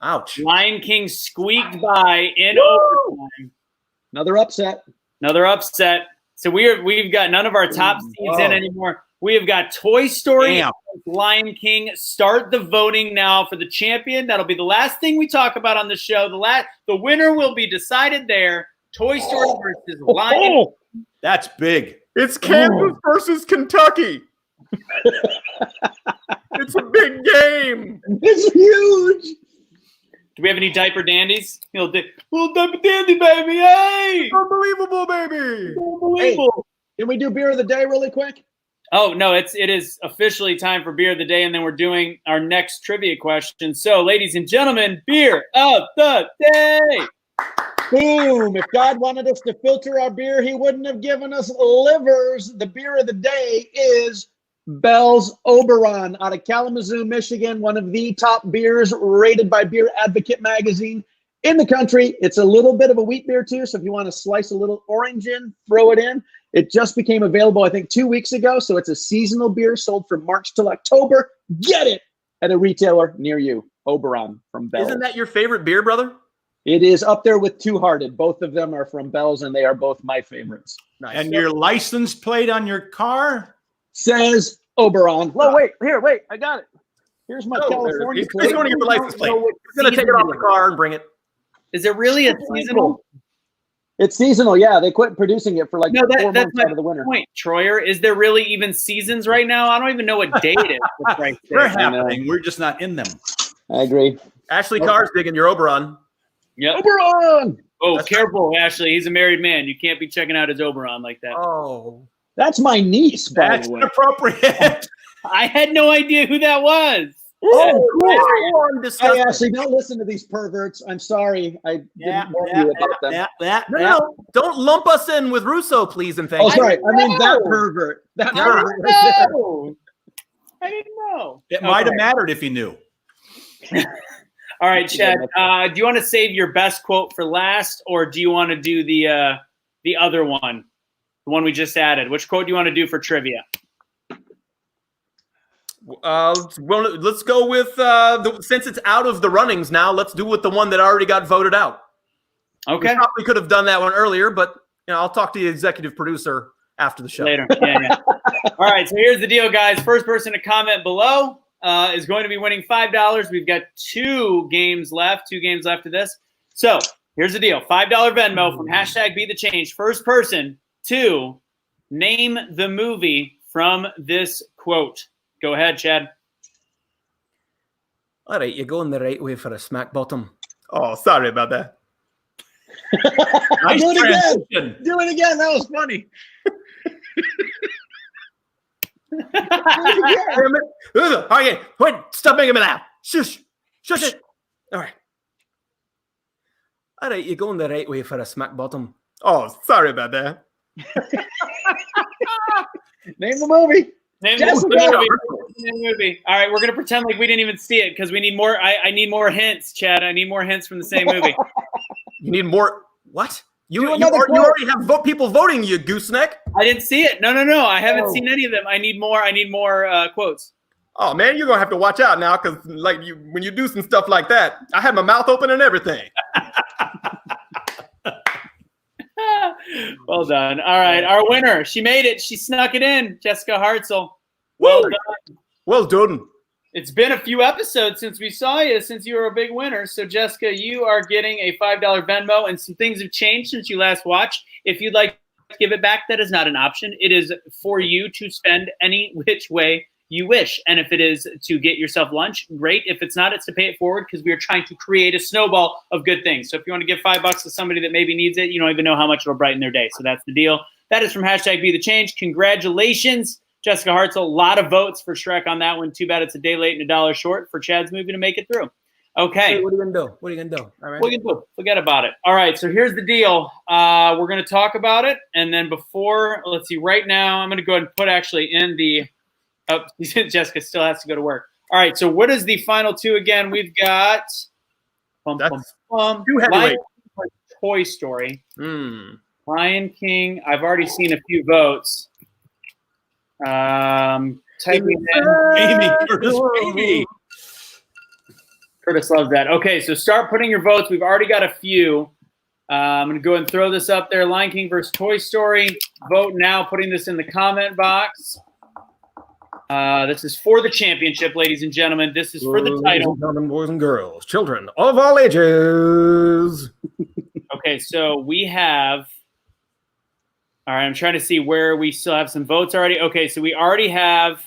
ouch. Lion King squeaked by in overtime. Another upset. So we've got none of our top seeds in anymore. We have got Toy Story, Lion King. Start the voting now for the champion. That'll be the last thing we talk about on the show. The winner will be decided there. Toy Story versus Lion King. That's big. It's Kansas versus Kentucky. It's a big game. It's huge. Do we have any diaper dandies? Little diaper dandy, baby. Hey! Unbelievable, baby. Unbelievable. Hey, can we do beer of the day really quick? Oh, no, it is officially time for beer of the day, and then we're doing our next trivia question. So, ladies and gentlemen, beer of the day. Boom. If God wanted us to filter our beer, he wouldn't have given us livers. The beer of the day is Bell's Oberon out of Kalamazoo, Michigan, one of the top beers rated by Beer Advocate magazine in the country. It's a little bit of a wheat beer too, so if you want to slice a little orange in, throw it in. It just became available, I think, 2 weeks ago, so it's a seasonal beer sold from March till October. Get it at a retailer near you. Oberon from Bell's. Isn't that your favorite beer, brother? It is up there with Two Hearted. Both of them are from Bell's, and they are both my favorites. Nice. And your license plate on your car? Says Oberon. Oh, wait, I got it. Here's my California He's plate. going to get the license plate. He's going to take it off the car and bring it. Is it really a seasonal? It's seasonal, yeah. They quit producing it for like 4 that's months my out of the winter. point, Troyer. Is there really even seasons right now? I don't even know what date it is. Right They're there. happening. We're just not in them. I agree. Ashley Carr's digging your Oberon. Yep. Oberon! Oh, That's careful, Ashley. He's a married man. You can't be checking out his Oberon like that. Oh. That's my niece, by That's the way. inappropriate. I had no idea who that was. Oh, cool. Everyone Hey, disgusting. Ashley, don't listen to these perverts. I'm sorry. I didn't warn you about them. No, don't lump us in with Russo, please and thank Oh, you. sorry. I mean, that know. pervert. That I pervert didn't right there. know. I didn't know. It might have Okay. mattered if he knew. All right, Chad. Do you want to save your best quote for last, or do you want to do the other one, the one we just added? Which quote do you want to do for trivia? Well, let's go with since it's out of the runnings now. Let's do with the one that already got voted out. Okay. We probably could have done that one earlier, but I'll talk to the executive producer after the show. Later. Yeah. All right. So here's the deal, guys. First person to comment below is going to be winning $5. We've got 2 games left of this. So here's the deal. $5 Venmo from #BeTheChange. First person to name the movie from this quote. Go ahead, Chad. All right, you're going the right way for a smack bottom. Oh, sorry about that. Nice Do it again. transition. Do it again. That was funny. Damn it. Okay, wait, stop making me laugh. Shush it. All right, you're going the right way for a smack bottom. Oh, sorry about that. Name the movie. Name Jessica. the movie. All right, we're gonna pretend like we didn't even see it because we need more. I need more hints, Chad. I need more hints from the same movie. You need more. What? You another quote. already have people voting you, gooseneck. I didn't see it. No. I haven't seen any of them. I need more quotes. Oh man, you're gonna have to watch out now, because when you do some stuff like that, I had my mouth open and everything. Well done. All right, our winner. She made it. She snuck it in. Jessica Hartzell. Well done. Well done. It's been a few episodes since we saw you, since you were a big winner. So, Jessica, you are getting a $5 Venmo, and some things have changed since you last watched. If you'd like to give it back, that is not an option. It is for you to spend any which way you wish. And if it is to get yourself lunch, great. If it's not, it's to pay it forward, because we are trying to create a snowball of good things. So if you want to give $5 to somebody that maybe needs it, you don't even know how much it'll brighten their day. So that's the deal. That is from #BeTheChange. Congratulations, Jessica Hartzell. A lot of votes for Shrek on that one. Too bad it's a day late and $1 short for Chad's movie to make it through. Okay. Hey, what are you gonna do? All right. What are you gonna do? Forget about it. All right. So here's the deal. We're gonna talk about it, and then let's see. Right now, I'm gonna go ahead and put actually in the. Oh, Jessica still has to go to work. All right. So what is the final 2 again? We've got That's too heavyweight. Toy Story. Lion King. I've already seen a few votes. Typing in. Amy, Curtis, baby. Curtis loves that. Okay, so start putting your votes. We've already got a few. I'm going to go ahead and throw this up there. Lion King versus Toy Story. Vote now. Putting this in the comment box. This is for the championship, ladies and gentlemen. This is for the title. Boys and girls, children of all ages. Okay, so we have. All right, I'm trying to see where we still have some votes already. Okay, so we already have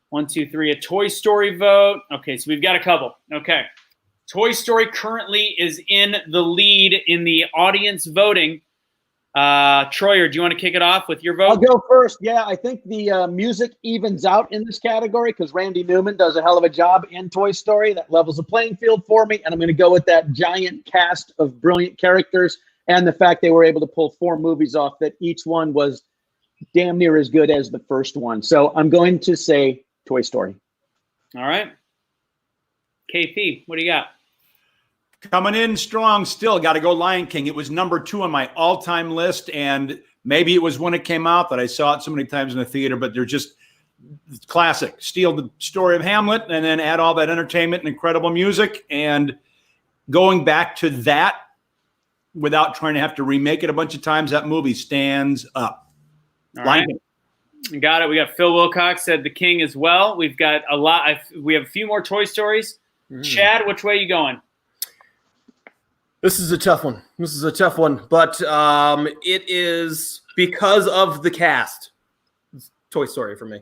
1, 2, 3, a Toy Story vote. Okay, so we've got a couple. Okay. Toy Story currently is in the lead in the audience voting. Troyer, do you want to kick it off with your vote? I'll go first. Yeah, I think the music evens out in this category because Randy Newman does a hell of a job in Toy Story. That levels the playing field for me, and I'm going to go with that giant cast of brilliant characters and the fact they were able to pull 4 movies off that each one was damn near as good as the first one. So I'm going to say Toy Story. All right. KP, what do you got? Coming in strong still, got to go Lion King. It was number 2 on my all-time list, and maybe it was when it came out that I saw it so many times in the theater, but they're just classic. Steal the story of Hamlet and then add all that entertainment and incredible music, and going back to that without trying to have to remake it a bunch of times, that movie stands up. All right. Got it. We got Phil Wilcox said The King as well. We've got a lot. We have a few more Toy Stories. Chad, which way are you going? This is a tough one. But it is because of the cast. It's Toy Story for me.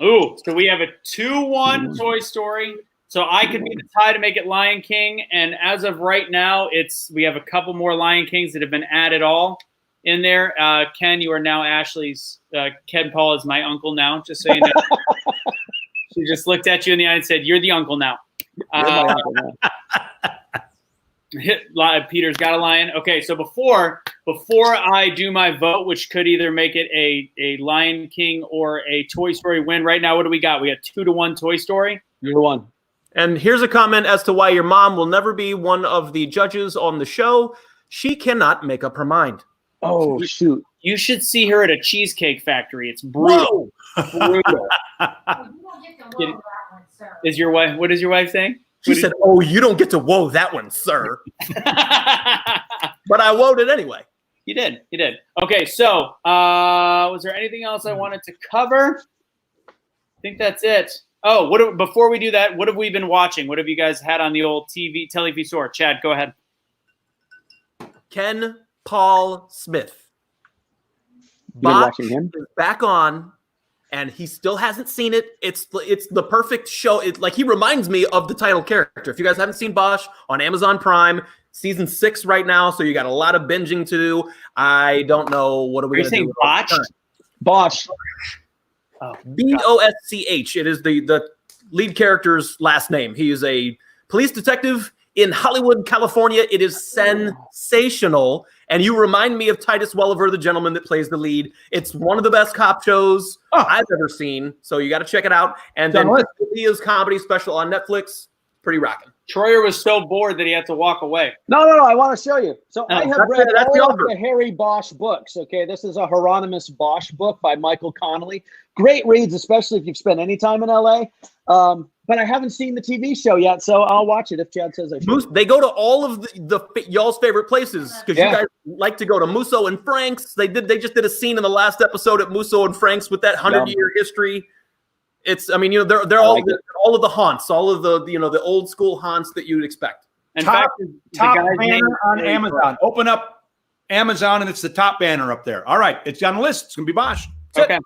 Ooh, so we have a 2-1 Toy Story. So I could be the tie to make it Lion King. And as of right now, we have a couple more Lion Kings that have been added all in there. Ken, you are now Ashley's. Ken Paul is my uncle now, just so you know. She just looked at you in the eye and said, "You're the uncle now." Peter's got a lion. Okay, so before I do my vote, which could either make it a Lion King or a Toy Story win, right now, what do we got? We got 2-1 Toy Story. You're the one. And here's a comment as to why your mom will never be one of the judges on the show. She cannot make up her mind. Oh, shoot. You should see her at a Cheesecake Factory. It's brutal. Brutal. Is your wife? What is your wife saying? She said, "Oh, you don't get to whoa that one, sir." But I whoa it anyway. You did. Okay, so was there anything else I wanted to cover? I think that's it. Oh, before we do that, what have we been watching? What have you guys had on the old TV store? Chad, go ahead. Ken Paul Smith. Watching him? Is back on, and he still hasn't seen it. It's the perfect show. He reminds me of the title character. If you guys haven't seen Bosch on Amazon Prime, season 6 right now, so you got a lot of binging to do. I don't know what are we going to do. Are you saying Bosch? Bosch. Oh, Bosch. It is the lead character's last name. He is a police detective in Hollywood, California. It is sensational. And you remind me of Titus Welliver, the gentleman that plays the lead. It's one of the best cop shows I've ever seen. So you got to check it out. And then Leah's comedy special on Netflix. Pretty rocking. Troyer was so bored that he had to walk away. No, I want to show you. So I have read all of the Harry Bosch books. Okay, this is a Hieronymus Bosch book by Michael Connolly. Great reads, especially if you've spent any time in LA. But I haven't seen the TV show yet, so I'll watch it if Chad says I should. They go to all of y'all's favorite places because you guys like to go to Musso and Frank's. They just did a scene in the last episode at Musso and Frank's with that 100-year history. They're all of the haunts, all of the old school haunts that you'd expect. In top fact, banner on Amazon. Open up Amazon and it's the top banner up there. All right, it's on the list. It's gonna be Bosch. Okay.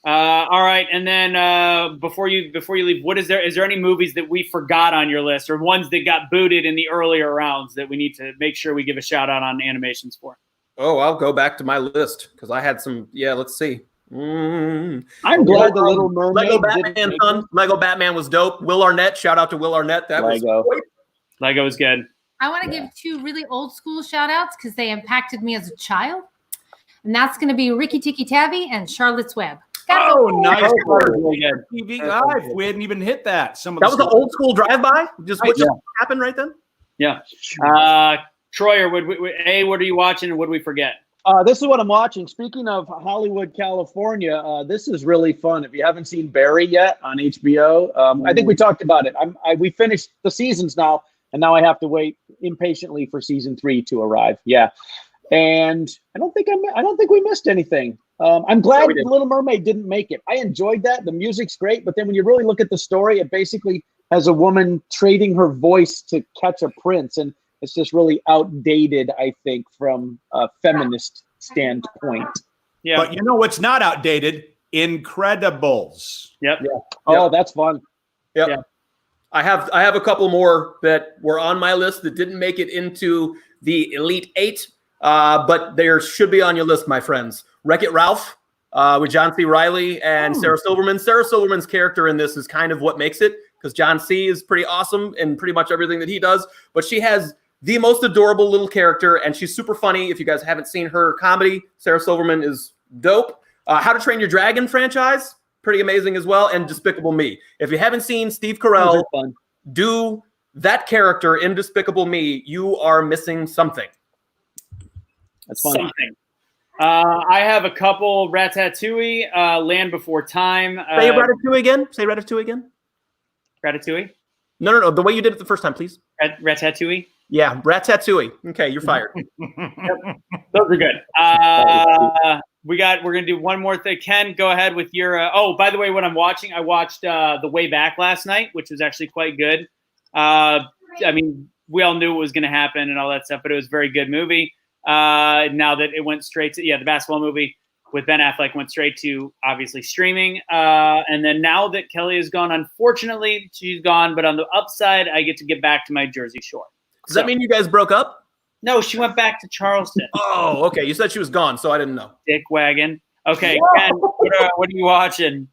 All right, and then before you leave, is there any movies that we forgot on your list or ones that got booted in the earlier rounds that we need to make sure we give a shout out on animations for? Oh, I'll go back to my list because I had some. Yeah, let's see. I'm glad the Little Mermaid. Lego Batman was dope. Will Arnett, shout out to Will Arnett. Lego was good. I want to give 2 really old school shout outs because they impacted me as a child. And that's going to be Ricky Tikki Tavi and Charlotte's Web. Nice. Really good. TV Live. We hadn't even hit that. That was an old school drive-by? Just happened right then? Yeah. Troyer, what are you watching and what did we forget? This is what I'm watching. Speaking of Hollywood, California, this is really fun. If you haven't seen Barry yet on HBO, I think we talked about it. We finished the seasons now, and now I have to wait impatiently for season 3 to arrive. Yeah, and I don't think we missed anything. I'm glad The Little Mermaid didn't make it. I enjoyed that. The music's great, but then when you really look at the story, it basically has a woman trading her voice to catch a prince, and it's just really outdated, I think, from a feminist standpoint. Yeah. But you know what's not outdated? Incredibles. Yep. Yeah. Oh, that's fun. Yep. Yeah. I have a couple more that were on my list that didn't make it into the Elite 8. but there should be on your list, my friends. Wreck-It Ralph with John C. Reilly and Sarah Silverman. Sarah Silverman's character in this is kind of what makes it, because John C. is pretty awesome in pretty much everything that he does, but she has the most adorable little character, and she's super funny. If you guys haven't seen her comedy, Sarah Silverman is dope. How to Train Your Dragon franchise, pretty amazing as well, and Despicable Me. If you haven't seen Steve Carell do that character in Despicable Me, you are missing something. That's fun. Something. I have a couple. Ratatouille, Land Before Time. Say Ratatouille again. Say Ratatouille again. Ratatouille? No. The way you did it the first time, please. Ratatouille? Yeah, Ratatouille. Okay, you're fired. Yep. Those are good. We're gonna do one more thing. Ken, go ahead with your. Oh, by the way, what I'm watching, I watched The Way Back last night, which was actually quite good. I mean, we all knew what was going to happen and all that stuff, but it was a very good movie. Now that it went straight to the basketball movie with Ben Affleck went straight to obviously streaming. And then now that Kelly is gone, unfortunately she's gone. But on the upside, I get to get back to my Jersey Shore. Does that mean you guys broke up? No, she went back to Charleston. Oh, okay. You said she was gone, so I didn't know. Dick wagon. Okay, Ken, what are you watching?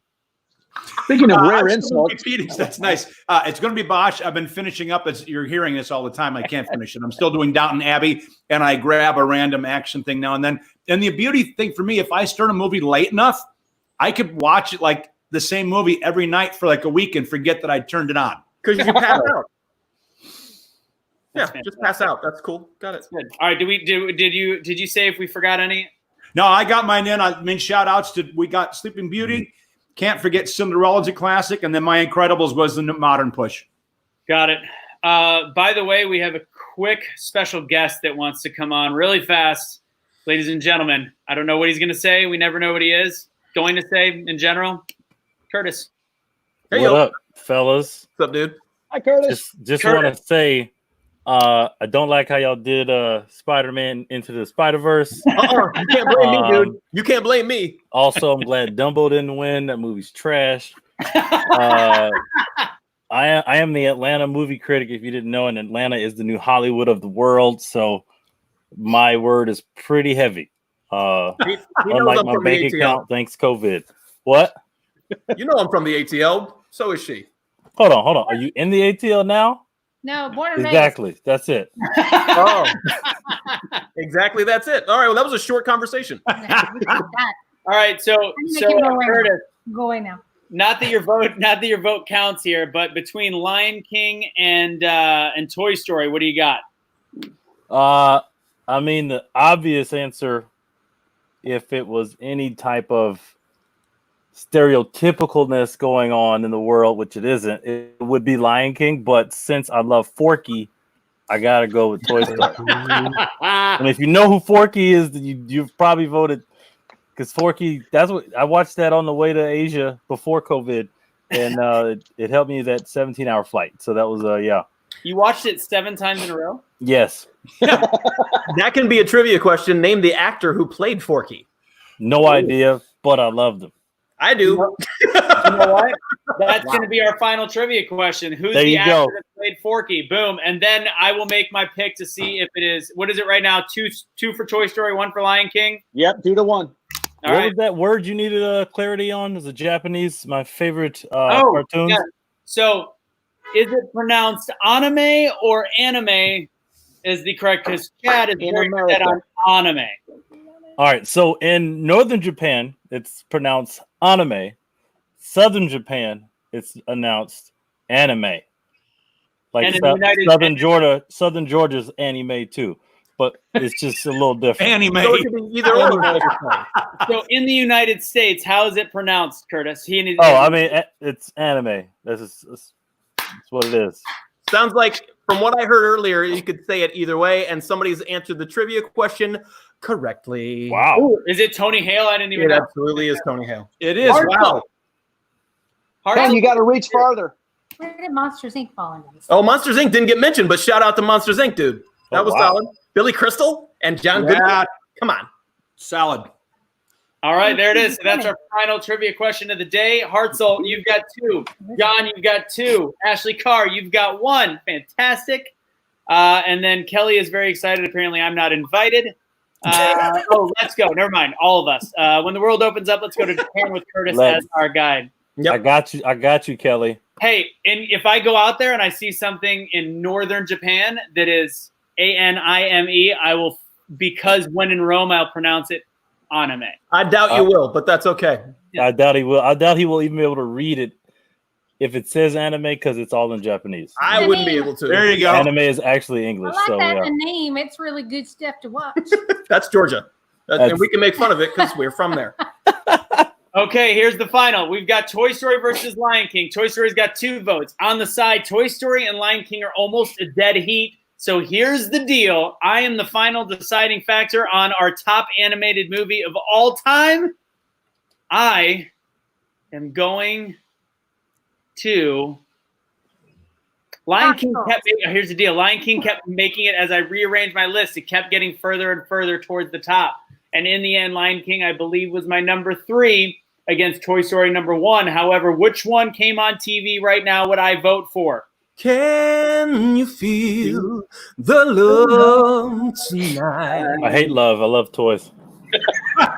Speaking of rare insults. That's nice. It's going to be Bosch. I've been finishing up. As you're hearing this all the time, I can't finish it. I'm still doing Downton Abbey, and I grab a random action thing now and then. And the beauty thing for me, if I start a movie late enough, I could watch it like the same movie every night for like a week and forget that I turned it on. Because you pass out. Yeah, just pass out. That's cool. Got it. Good. All right. Did you say if we forgot any? No, I got mine in. I mean, shout outs to we got Sleeping Beauty. Can't forget Cinderella's a classic, and then My Incredibles was the modern push. Got it. By the way, we have a quick special guest that wants to come on really fast. Ladies and gentlemen, I don't know what he's going to say. We never know what he is going to say in general. Curtis. Hey, what up, fellas? What's up, dude? Hi, Curtis. Just want to say, I don't like how y'all did Spider-Man Into the Spider-Verse. You can't blame me, dude. You can't blame me. Also, I'm glad Dumbo didn't win. That movie's trash. I am the Atlanta movie critic, if you didn't know, and Atlanta is the new Hollywood of the world. So my word is pretty heavy. He knows Unlike I'm my from the bank ATL. account, thanks COVID. What? You know I'm from the ATL. So is she. Hold on. Are you in the ATL now? No, born and Exactly. That's it. Oh, exactly. That's it. All right. Well, that was a short conversation. raised. That. All right. So Go away. Curtis, Go away now. not that your vote counts here, but between Lion King and Toy Story, what do you got? I mean, the obvious answer, if it was any type of stereotypicalness going on in the world, which it isn't, it would be Lion King. But since I love Forky, I gotta go with Toy Story. And if you know who Forky is, then you've probably voted, because Forky. That's what I watched that on the way to Asia before COVID, and it helped me that 17-hour flight. So that was yeah. You watched it 7 times in a row? Yes. That can be a trivia question. Name the actor who played Forky. No idea, but I loved him. I do. You know what? That's going to be our final trivia question. Who's There the you actor go. that played Forky? Boom. And then I will make my pick to see if it is, what is it right now? Two for Toy Story, 1 for Lion King? Yep, 2-1. All What right. was that word you needed clarity on? Is it Japanese? My favorite cartoons. Yeah. So is it pronounced anime or anime is the correct? Because Chad is In very America. set on anime. All right. So in northern Japan, it's pronounced anime. Southern Japan, it's announced anime. Like And in the United Southern Georgia's anime too, but it's just a little different. Anime. So it could be either or. So in the United States, how is it pronounced, Curtis? I mean, it's anime. That's what it is. Sounds like, from what I heard earlier, you could say it either way, and somebody's answered the trivia question correctly. Wow. Ooh, is it Tony Hale? I didn't even It know. absolutely is Tony Hale. It is. Hard Wow. Ken, you got to reach farther. Where did Monsters Inc. fall into this? Oh, Monsters Inc. didn't get mentioned, but shout out to Monsters Inc., dude. That was wow. solid. Billy Crystal and John Goodman. Yeah. Come on. Solid. All right, there it is. So that's our final trivia question of the day. Hartzell, you've got 2. John, you've got 2. Ashley Carr, you've got 1. Fantastic. And then Kelly is very excited. Apparently, I'm not invited. Let's go. Never mind. All of us. When the world opens up, let's go to Japan with Curtis as our guide. Yep. I got you, Kelly. Hey, and if I go out there and I see something in northern Japan that is ANIME, I will, because when in Rome, I'll pronounce it anime. I doubt you will, but that's okay. I doubt he will. I doubt he will even be able to read it if it says anime because it's all in Japanese. I wouldn't be able to. There you go. Anime is actually English. I like so that yeah. in the name. It's really good stuff to watch. That's Georgia. And we can make fun of it because we're from there. Okay, here's the final. We've got Toy Story versus Lion King. Toy Story's got 2 votes. On the side, Toy Story and Lion King are almost a dead heat. So here's the deal. I am the final deciding factor on our top animated movie of all time. I am going to Lion King here's the deal. Lion King kept making it as I rearranged my list. It kept getting further and further towards the top. And in the end, Lion King, I believe, was my number 3 against Toy Story number 1. However, which one came on TV right now would I vote for? Can you feel the love tonight? I hate love. I love toys.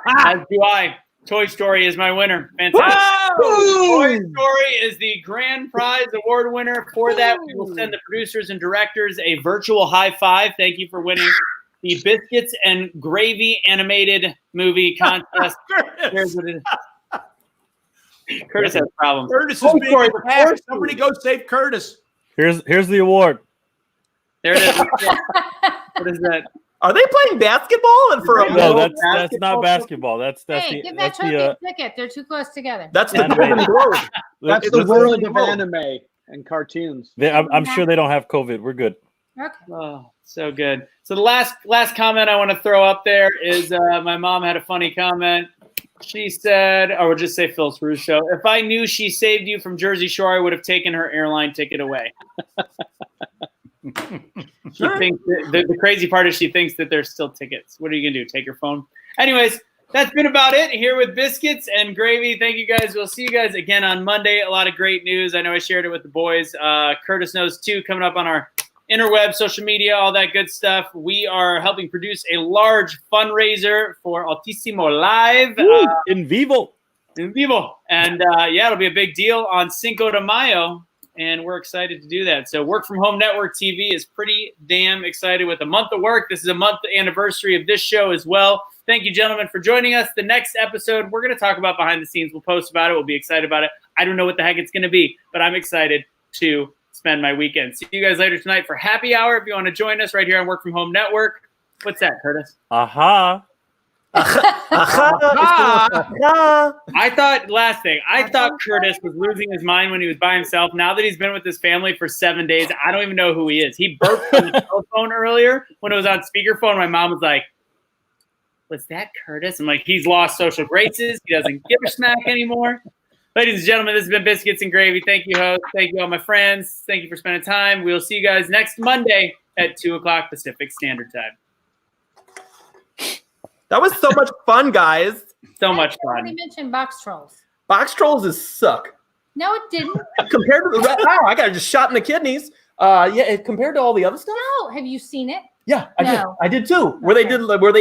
As do I. Toy Story is my winner. Fantastic. Toy Story is the grand prize award winner. For that, we will send the producers and directors a virtual high five. Thank you for winning the Biscuits and Gravy animated movie contest. Here's what it is. Curtis has problems. Curtis is being attacked. Somebody go save Curtis. Here's the award. There it is. What is that? Are they playing basketball? And for a No, that's not basketball. That's Hey, give that trophy a ticket. They're too close together. That's the Animated. Golden Globe. That's the world of anime and cartoons. I'm sure they don't have COVID. We're good. Okay. Oh, so good. So the last comment I want to throw up there is my mom had a funny comment. She said, or we'll just say Phil Russo, if I knew she saved you from Jersey Shore, I would have taken her airline ticket away. She thinks the crazy part is she thinks that there's still tickets. What are you going to do? Take your phone? Anyways, that's been about it here with Biscuits and Gravy. Thank you guys. We'll see you guys again on Monday. A lot of great news. I know I shared it with the boys. Curtis knows too, coming up on our interweb, social media, all that good stuff. We are helping produce a large fundraiser for Altissimo Live. In vivo. In vivo. And it'll be a big deal on Cinco de Mayo. And we're excited to do that. So Work From Home Network TV is pretty damn excited with a month of work. This is a month anniversary of this show as well. Thank you, gentlemen, for joining us. The next episode, we're going to talk about behind the scenes. We'll post about it. We'll be excited about it. I don't know what the heck it's going to be, but I'm excited to spend my weekend. See you guys later tonight for happy hour. If you want to join us right here on Work From Home Network. What's that, Curtis? Aha. I thought Curtis was losing his mind when he was by himself. Now that he's been with his family for 7 days, I don't even know who he is. He burped on the telephone earlier when it was on speakerphone. My mom was like, was that Curtis? I'm like, he's lost social graces. He doesn't give a smack anymore. Ladies and gentlemen, this has been Biscuits and Gravy. Thank you, host. Thank you, all my friends. Thank you for spending time. We'll see you guys next Monday at 2 o'clock Pacific Standard Time. That was so much fun, guys. So much I already fun. mentioned box trolls. Box Trolls is suck. No, it didn't. Compared to the rest, I got just shot in the kidneys. Compared to all the other stuff. No, have you seen it? Yeah, No. I did too. Where they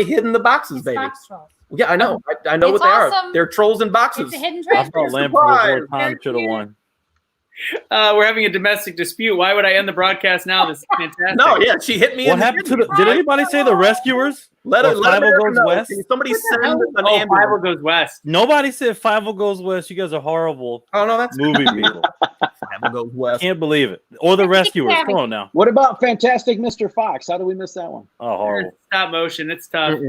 hid in the boxes, It's baby. box trolls. Yeah, I know. I know It's what they are. awesome. They're trolls in boxes. It's a hidden I treasure. thought Lamb Surprise. time should have won. We're having a domestic dispute. Why would I end the broadcast now? This is fantastic. No, yeah, she hit me. What in the happened to kidneys. Did anybody say the rescuers? Let Or it. Let Five-O America Goes know. West? Can somebody send an Oh, ambulance. Five goes west. Nobody said Five-O Goes West. You guys are horrible Oh no, that's movie people. Five goes west. Can't believe it. Or the rescuers. Come on now. What about Fantastic Mr. Fox? How do we miss that one? Oh, horrible. Stop motion. It's tough.